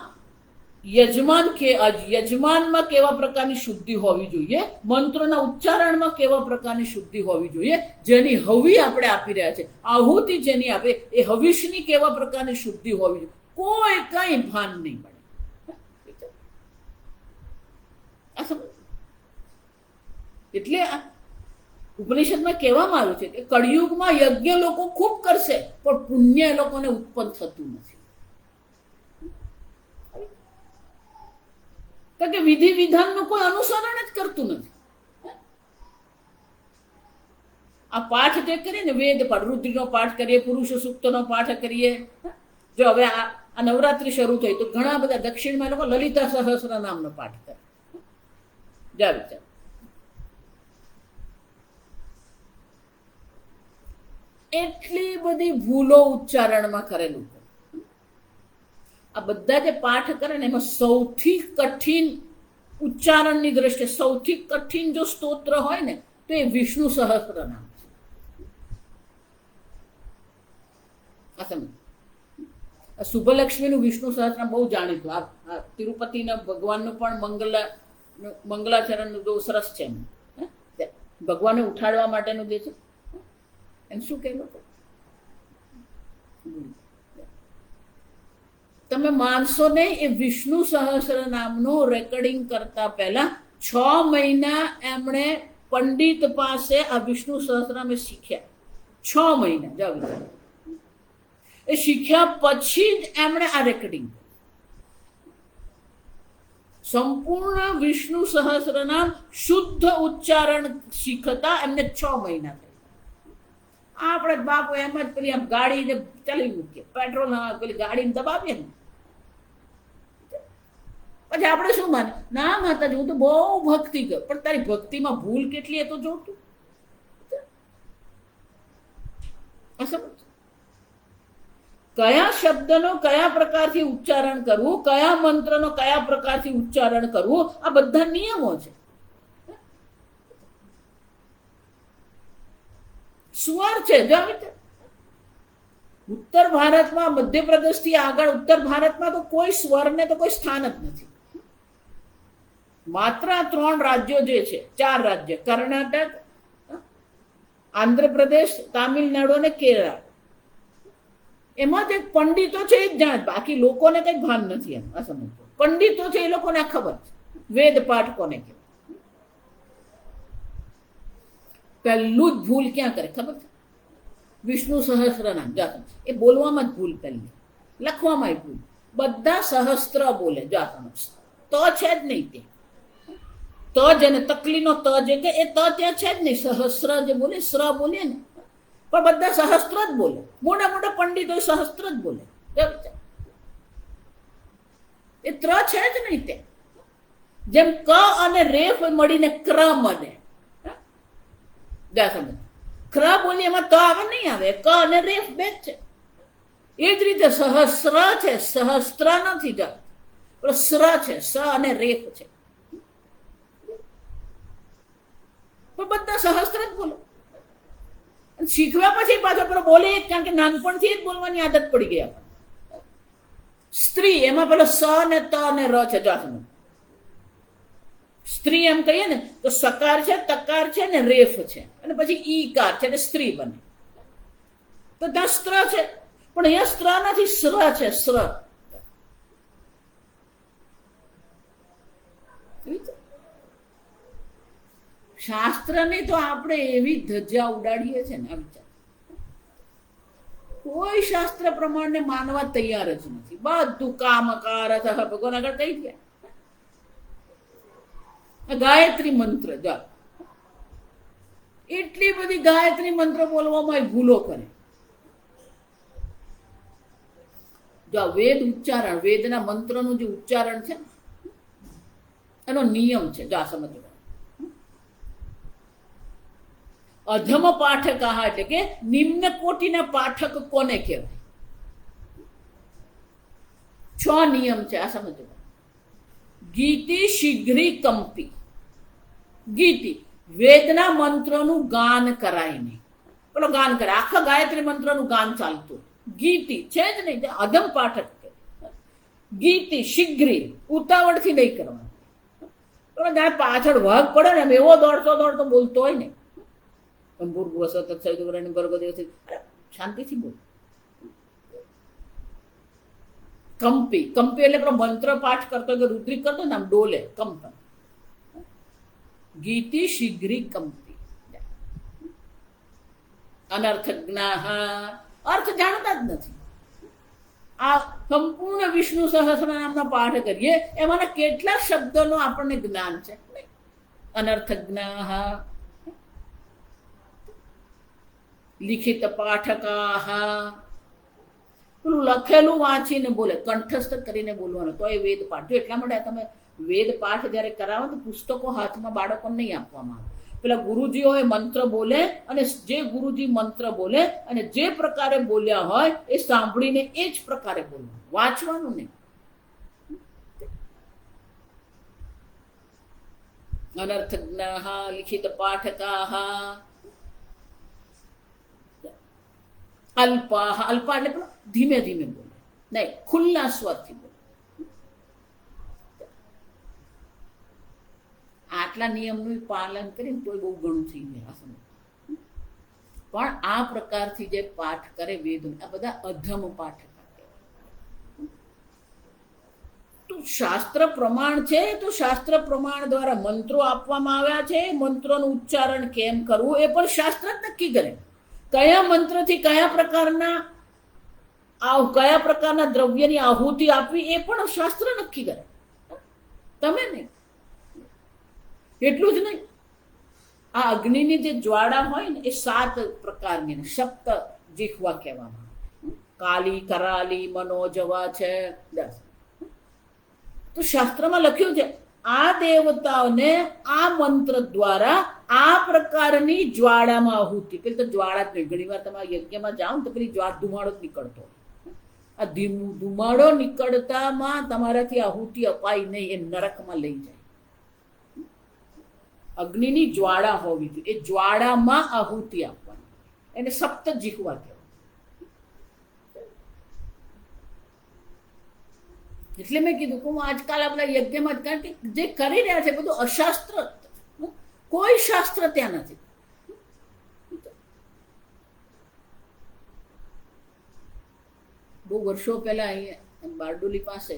યજમાનમાં કેવા પ્રકારની શુદ્ધિ હોવી જોઈએ, મંત્રોના ઉચ્ચારણમાં કેવા પ્રકારની શુદ્ધિ હોવી જોઈએ, જેની હવી આપણે આપી રહ્યા છે, આહુતિ જેની આપે એ હવિષની કેવા પ્રકારની શુદ્ધિ હોવી જોઈએ, કોઈ કઈ ભાન નહીં મળે. એટલે ઉપનિષદમાં કહેવામાં આવ્યું છે કે કળિયુગમાં યજ્ઞ લોકો ખૂબ કરશે પણ પુણ્ય એ લોકોને ઉત્પન્ન થતું નથી. કારણ કે વિધિ વિધાનનું કોઈ અનુસરણ જ કરતું નથી. આ પાઠ જે કરીએ ને, વેદ પાઠ, રુદ્રનો પાઠ કરીએ, પુરુષ સૂક્તનો પાઠ કરીએ. જો હવે આ નવરાત્રિ શરૂ થઈ તો ઘણા બધા દક્ષિણમાં લોકો લલિતા સહસ્ર નામનો પાઠ કરે. જા વિચાર. એટલી બધી ભૂલો ઉચ્ચારણમાં કરેલું. આ બધા જે પાઠ કરે ને એમાં સૌથી કઠિન ઉચ્ચારણની દ્રષ્ટિએ સૌથી કઠિન જો સ્તોત્ર હોય ને તો એ વિષ્ણુ સહસ્ર નામ છે. શુભલક્ષ્મીનું વિષ્ણુ સહસ્રનામ બહુ જાણીતું. આ તિરુપતિના ભગવાનનું પણ મંગલાચરણનું બહુ સરસ છે. ભગવાનને ઉઠાડવા માટેનું જે છે એમ શું કહેવું? તમે માનશો નહીં, એ વિષ્ણુ સહસ્ર નામનું રેકોર્ડિંગ કરતા પહેલા 6 મહિના એમણે પંડિત પાસે આ વિષ્ણુ સહસ્રનામ શીખ્યા. 6 મહિના જાવ. એ શીખ્યા પછી જ એમણે આ રેકોર્ડિંગ. સંપૂર્ણ વિષ્ણુ સહસ્રનામ શુદ્ધ ઉચ્ચારણ શીખતા એમને 6 મહિના થયા. આપણે બાપુ એમ જ પેલી આમ ગાડીને ચાલી મૂકીએ, પેટ્રોલ પેલી ગાડીને દબાવીએ ને, પછી આપણે શું માને? ના માતાજી, હું તો બહુ ભક્તિ કર. પણ તારી ભક્તિમાં ભૂલ કેટલી એ તો જોતું. કયા શબ્દનો કયા પ્રકારથી ઉચ્ચારણ કરવું, કયા મંત્રનો કયા પ્રકારથી ઉચ્ચારણ કરવું, આ બધા નિયમો છે. સ્વર છે. ઉત્તર ભારતમાં મધ્યપ્રદેશ થી આગળ ઉત્તર ભારતમાં તો કોઈ સ્વરને તો કોઈ સ્થાન જ નથી. માત્ર આ 3 રાજ્યો જે છે, 4 રાજ્ય, કર્ણાટક, આંધ્રપ્રદેશ, તામિલનાડુ અને કેરળ, એમાં જે પંડિતો છે એ જ જાણે, બાકી લોકોને કઈ ભાન નથી. એમ આ સમજો પંડિતો છે એ લોકોને ખબર છે વેદ પાઠ કોને કહેવાય. પહેલું જ ભૂલ ક્યાં કરે ખબર છે? વિષ્ણુ સહસ્રનામ એ બોલવામાં જ ભૂલ, પહેલી લખવામાં ભૂલ. બધા સહસ્ત્ર બોલે, તો છે જ નહીં. તે ત જેને તકલીનો ત જે કે એ ત ત્યાં છે જ નહીં. સહસ્ર જે બોલે, સ્ર બોલે ને, પણ બધા સહસ્ત્ર જ બોલે. મોટા મોટા પંડિતો સહસ્ત્ર જ બોલે. એ ત્ર છે જ નહીં. તે જેમ ક અને રેફ મળીને ક્ર બને. ક્ર બોલી એમાં ત આવે નહીં આવે, ક અને રેફ બે જ છે. એ જ રીતે સહસ્ર છે, સહસ્ત્ર નથી જતું, સ્ર છે, સ અને રેફ છે. પણ બધા સહસ્ત્ર જ બોલે. શીખવા પછી પાછો પેલો બોલે, કારણ કે નાનપણથી જ બોલવાની આદત પડી ગઈ. સ્ત્રી એમાં પેલો સ ને ત ને ર છે. સ્ત્રી એમ કહીએ ને તો સકાર છે, તકાર છે ને રેફ છે, અને પછી ઈકાર છે એટલે સ્ત્રી બને. તો ત્યાં સ્ત્ર છે, પણ અહીંયા સ્ત્ર નથી, સ્ર છે. સ્ર શાસ્ત્રની તો આપણે એવી ધજા ઉડાડીએ છીએ ને, કોઈ શાસ્ત્ર પ્રમાણને માનવા તૈયાર જ નથી. બધું કામકાર ભગવાન આગળ કહી ગયા. ગાયત્રી મંત્ર, એટલી બધી ગાયત્રી મંત્ર બોલવામાં ભૂલો કરે. જો વેદ ઉચ્ચારણ, વેદના મંત્રનું જે ઉચ્ચારણ છે એનો નિયમ છે. જો સમજો, અધમ પાઠક એટલે કે નિમ્ન કોટીના પાઠક કોને કહેવાય? 6 નિયમ છે. આ સમજો. ગીતિ શીઘ્રી કંપી. ગીતિ વેદના મંત્રનું ગાન કરાય નહીં. પેલો ગાન કરે, આખા ગાયત્રી મંત્રનું ગાન ચાલતું. ગીતિ છે જ નહીં, અધમ પાઠક. ગીતિ શીઘ્રી ઉતાવળથી નહીં કરવાનું. પાછળ ભાગ પડે ને એવો દોડતો દોડતો બોલતો હોય ને, શાંતિથી બોલ. કંપી, કંપી એટલે પેલો મંત્ર પાઠ કરતો કે રુદ્રિક કરતો ને આમ ડોલે, કંપન. ગીતિ શીઘ્રી કંપી. અનર્થજ્ઞાઃ, અર્થ જાણતા જ નથી. આ સંપૂર્ણ વિષ્ણુ સહસ્રનામનો પાઠ કરીએ, એમાંના કેટલા શબ્દોનો આપણને જ્ઞાન છે? અનર્થજ્ઞાઃ, લિખિત પાઠકાઃ, પેલું લખેલું વાંચીને બોલે, કંઠસ્થ કરીને બોલવાનું, તો એ વેદ પાઠ. એટલા માટે તમે વેદ પાઠ જયારે કરાવો તો પુસ્તકો હાથમાં બાળકોને નહીં આપવામાં આવે. પેલા ગુરુજીઓ એ મંત્ર બોલે, અને જે ગુરુજી મંત્ર બોલે અને જે પ્રકારે બોલ્યા હોય એ સાંભળીને એ જ પ્રકારે બોલવાનું, વાંચવાનું નહીં. અનર્થજ્ઞાઃ લિખિત પાઠકાઃ અલ્પાઃ, અલ્પા એટલે ધીમે ધીમે બોલે, નહીં ખુલ્લા સ્વરથી બોલે. આટલા નિયમનું પાલન કરીને તોય બહુ ઘણું થઈ જાય. પણ આ પ્રકારથી જે પાઠ કરે વેદ, આ બધા અધમ પાઠ. તો શાસ્ત્ર પ્રમાણ છે, તો શાસ્ત્ર પ્રમાણ દ્વારા મંત્રો આપવામાં આવ્યા છે. મંત્રોનું ઉચ્ચારણ કેમ કરવું એ પણ શાસ્ત્ર જ નક્કી કરે. કયા મંત્રથી કયા પ્રકારના દ્રવ્યની આહુતિ આપવી એ પણ શાસ્ત્ર નક્કી કરે, તમે નહીં. એટલું જ નહીં, આ અગ્નિની જે જ્વાળા હોય ને એ 7 પ્રકારની, સપ્ત જીહ્વા કહેવામાં. કાલી, કરાલી, મનોજવા છે 10. તો શાસ્ત્રમાં લખ્યું છે આ દેવતાઓને આ મંત્ર દ્વારા આ પ્રકારની જ્વાળામાં આહુતિ. પેલી તો જ્વાળા જ નહીં, ઘણી વાર તમે યજ્ઞમાં જાઓ ને તો પેલી ધુમાડો જ નીકળતો. આ ધુમાડો નીકળતામાં તમારાથી આહુતિ અપાય નહીં, એ નરકમાં લઈ જાય. અગ્નિની જ્વાળા હોવી જોઈએ, એ જ્વાળામાં આહુતિ આપવાની, એને સપ્ત જીહવા કહેવાય. એટલે મેં કીધું કે હું આજકાલ આ બધા યજ્ઞમાં, કારણ કે જે કરી રહ્યા છે બધું અશાસ્ત્ર, કોઈ શાસ્ત્ર ત્યાં નથી. બહુ વર્ષો પહેલા અહીંયા બારડોલી પાસે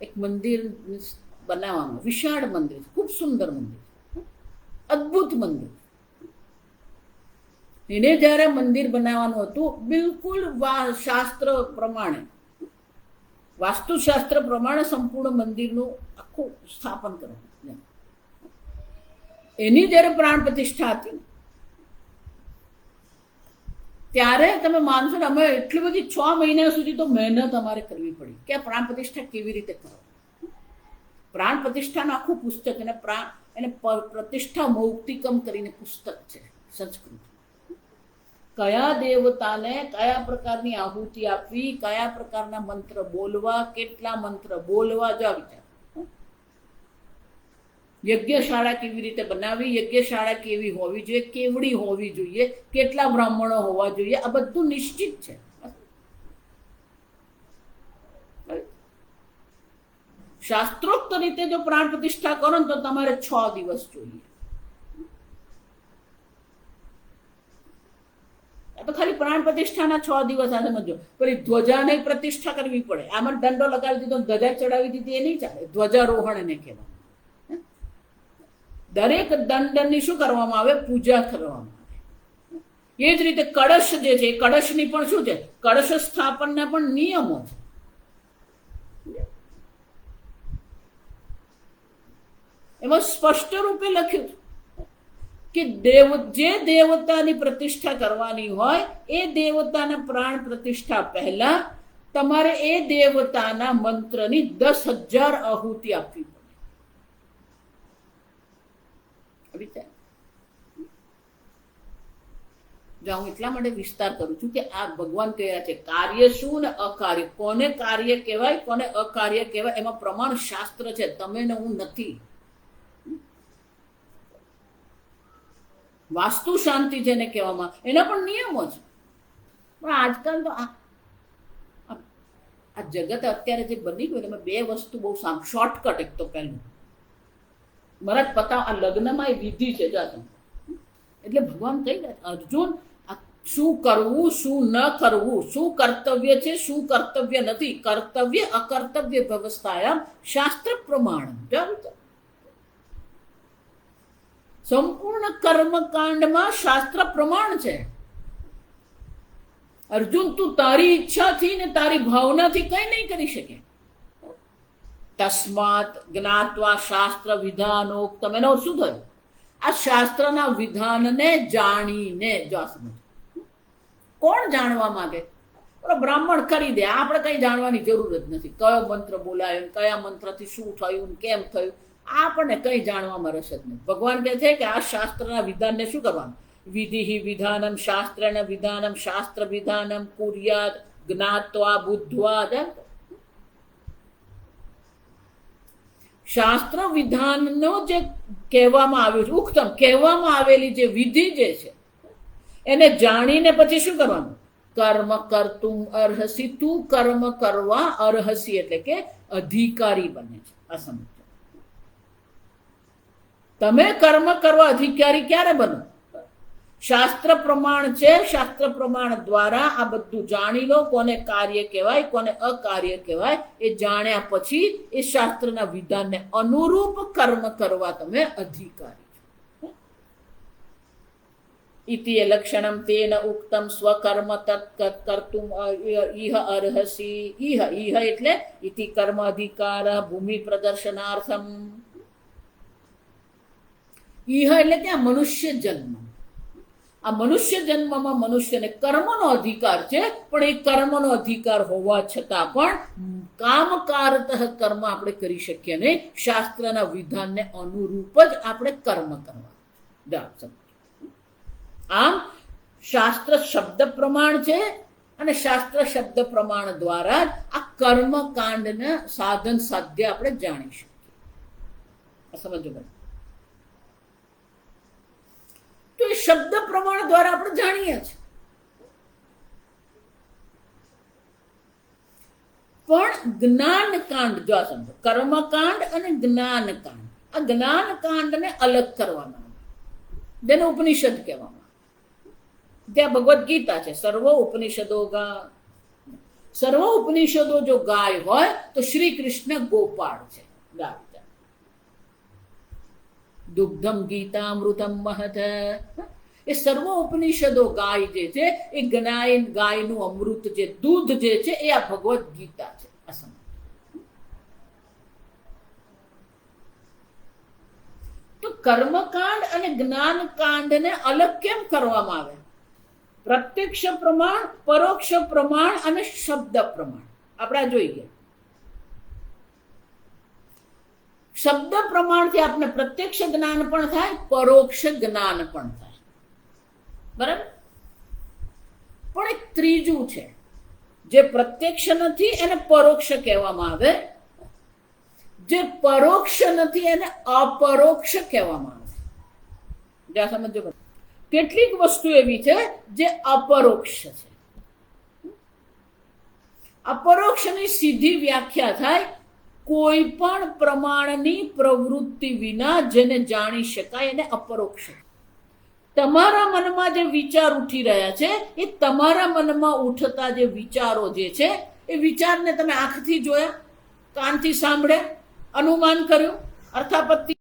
એક મંદિર બનાવવામાં, વિશાળ મંદિર, ખૂબ સુંદર મંદિર, અદ્ભુત મંદિર. એને જ્યારે મંદિર બનાવવાનું હતું, બિલકુલ શાસ્ત્ર પ્રમાણે, વાસ્તુશાસ્ત્ર પ્રમાણે સંપૂર્ણ મંદિરનું આખું સ્થાપન કરવાનું. એની જ્યારે પ્રાણ પ્રતિષ્ઠા હતી ત્યારે તમે માનશો ને, અમે એટલી બધી 6 મહિના સુધી તો મહેનત અમારે કરવી પડી કે આ પ્રાણ પ્રતિષ્ઠા કેવી રીતે કરો. પ્રાણ પ્રતિષ્ઠાનું આખું પુસ્તક, એને પ્રતિષ્ઠા મૌક્તિકમ કરીને પુસ્તક છે સંસ્કૃત. કયા દેવતાને કયા પ્રકારની આહુતિ આપવી, કયા પ્રકારના મંત્ર બોલવા, કેટલા મંત્ર બોલવા, જો વિચાર. યજ્ઞશાળા કેવી રીતે બનાવવી, યજ્ઞશાળા કેવી હોવી જોઈએ, કેવડી હોવી જોઈએ, કેટલા બ્રાહ્મણો હોવા જોઈએ, આ બધું નિશ્ચિત છે. શાસ્ત્રોક્ત રીતે જો પ્રાણ પ્રતિષ્ઠા કરો ને તો તમારે 6 દિવસ જોઈએ. તો ખાલી પ્રાણ પ્રતિષ્ઠાના 6 દિવસ આ સમજો. પેલી ધ્વજાને પ્રતિષ્ઠા કરવી પડે, આમાં દંડો લગાવી દીધો, ધ્વજા ચડાવી દીધી, એ નહીં ચાલે. ધ્વજારોહણ એને કહેવાય. દરેક દંડની શું કરવામાં આવે? પૂજા કરવામાં આવે. એ જ રીતે કળશ જે છે, કળશની પણ શું છે? કળશ સ્થાપનના પણ નિયમો છે. એમાં સ્પષ્ટ રૂપે લખ્યું કે જે દેવતાની પ્રતિષ્ઠા કરવાની હોય એ દેવતાના પ્રાણ પ્રતિષ્ઠા પહેલા તમારે એ દેવતાના મંત્રની 10,000 આહુતિ આપવી પડે. હું એટલા માટે વિસ્તાર કરું છું કે આ ભગવાન કહ્યા છે કાર્ય શું ને અકાર્ય. કોને કાર્ય કહેવાય, કોને અકાર્ય કહેવાય, એમાં પ્રમાણ શાસ્ત્ર છે, તમે ને હું નથી. વાસ્તુ શાંતિ જેને કહેવામાં, એના પણ નિયમો છે. પણ આજકાલ તો આ જગત અત્યારે જે બની ગયું એમાં 2 વસ્તુ બહુ શોર્ટકટ. એક તો પહેલું મરદ પતાવ, આ લગ્નમાં એ વિધિ છે. એટલે ભગવાન કહી રહ્યા અર્જુન, શું કરવું શું ન કરવું, શું કર્તવ્ય છે શું કર્તવ્ય નથી, કર્તવ્ય અકર્તવ્ય વ્યવસ્થાયામ શાસ્ત્ર પ્રમાણ. સંપૂર્ણ કર્મકાંડમાં શાસ્ત્ર પ્રમાણ છે. અર્જુન, તું તારી ઈચ્છાથી ને તારી ભાવનાથી કઈ નહીં કરી શકે. તસ્માત જ્ઞાત્વા શાસ્ત્ર વિધાનોક્તમ. એનો શું થયું? આ શાસ્ત્રના વિધાનને જાણીને. જો સમજ, કોણ જાણવા માંગે? બ્રાહ્મણ કરી દે, આપણે કઈ જાણવાની જરૂર જ નથી. કયો મંત્ર બોલાયો, કયા મંત્રથી શું થયું, કેમ થયું, આપણને કઈ જાણવામાં રસ જ નહીં. ભગવાન કહે છે કે આ શાસ્ત્રના વિધાનને શું કરવાનું? વિધિ વિધાનમ શાસ્ત્રેણ વિધાનમ શાસ્ત્ર વિધાનમ કુર્યાદ જ્ઞાત્વા બુદ્ધ્વા. શાસ્ત્ર વિધાનનો જે કહેવામાં આવ્યું છે, ઉક્તમ કહેવામાં આવેલી જે વિધિ જે છે એને જાણીને પછી શું કરવાનું? કર્મ કર્તુમ અર્હસી. તું કર્મ કરવા અર્હસી એટલે કે અધિકારી બને છે. આ સમજ. તમે કર્મ કરવા અધિકારી ક્યારે બનો? શાસ્ત્ર પ્રમાણ છે, શાસ્ત્ર પ્રમાણ દ્વારા આ બધું જાણી લો. કોને કાર્ય કહેવાય, કોને અકાર્ય કહેવાય, એ જાણ્યા પછી એ શાસ્ત્રના વિધાનને અનુરૂપ કર્મ કરવા તમે અધિકારી છો. ઇતિ લક્ષણમ તેન ઉક્તમ સ્વકર્મ તત્ કર્તુમ ઇહ અર્હસી. ઇહ એટલે ઇતિ કર્મ અધિકાર ભૂમિ પ્રદર્શનાર્થમ. ઇહ એટલે કે આ મનુષ્ય જન્મ. આ મનુષ્ય જન્મમાં મનુષ્યને કર્મનો અધિકાર છે, પણ એ કર્મનો અધિકાર હોવા છતાં પણ કામકારતઃ કર્મ આપણે કરી શકીએ નહીં. શાસ્ત્રના વિધાનને અનુરૂપ જ આપણે કર્મ કરવા. આમ શાસ્ત્ર શબ્દ પ્રમાણ છે, અને શાસ્ત્ર શબ્દ પ્રમાણ દ્વારા જ આ કર્મકાંડના સાધન સાધ્ય આપણે જાણી શકીએ. સમજો ભાઈ. તો એ શબ્દ પ્રમાણ દ્વારા આપણે જાણીએ છીએ. પણ જ્ઞાનકાંડ જો સમજો, કર્મકાંડ અને જ્ઞાનકાંડ, આ જ્ઞાનકાંડને અલગ કરવામાં આવે, જેને ઉપનિષદ કહેવામાં આવે. ત્યાં ભગવદ્ ગીતા છે, સર્વ ઉપનિષદો સર્વ ઉપનિષદો જો ગાય હોય તો શ્રી કૃષ્ણ ગોપાળ છે, ગાય. દુગ્ધમ ગીતામૃતમ મહત, એ સર્વ ઉપનિષદો ગાય જે છે એ ગાયનું અમૃત જે દૂધ જે છે એ આ ભગવદ્ ગીતા છે. તો કર્મકાંડ અને જ્ઞાનકાંડને અલગ કેમ કરવામાં આવે? પ્રત્યક્ષ પ્રમાણ, પરોક્ષ પ્રમાણ અને શબ્દ પ્રમાણ આપણે જોઈએ. શબ્દ પ્રમાણથી આપણે પ્રત્યક્ષ જ્ઞાન પણ થાય, પરોક્ષ જ્ઞાન પણ થાય. બરાબર. પણ એક ત્રીજું છે જે પ્રત્યક્ષ નથી એને પરોક્ષ કહેવામાં આવે, જે પરોક્ષ નથી એને અપરોક્ષ કહેવામાં આવે. જ્યાં સમજો, કેટલીક વસ્તુ એવી છે જે અપરોક્ષ છે. અપરોક્ષની સીધી વ્યાખ્યા થાય કોઈ પણ પ્રમાણની પ્રવૃત્તિ વિના જેને જાણી શકાય એને અપરોક્ષ. તમારા મનમાં જે વિચાર ઉઠી રહ્યા છે એ તમારા મનમાં ઉઠતા જે વિચારો જે છે એ વિચારને તમે આંખથી જોયા, કાનથી સાંભળ્યા, અનુમાન કર્યું, અર્થાપત્તિ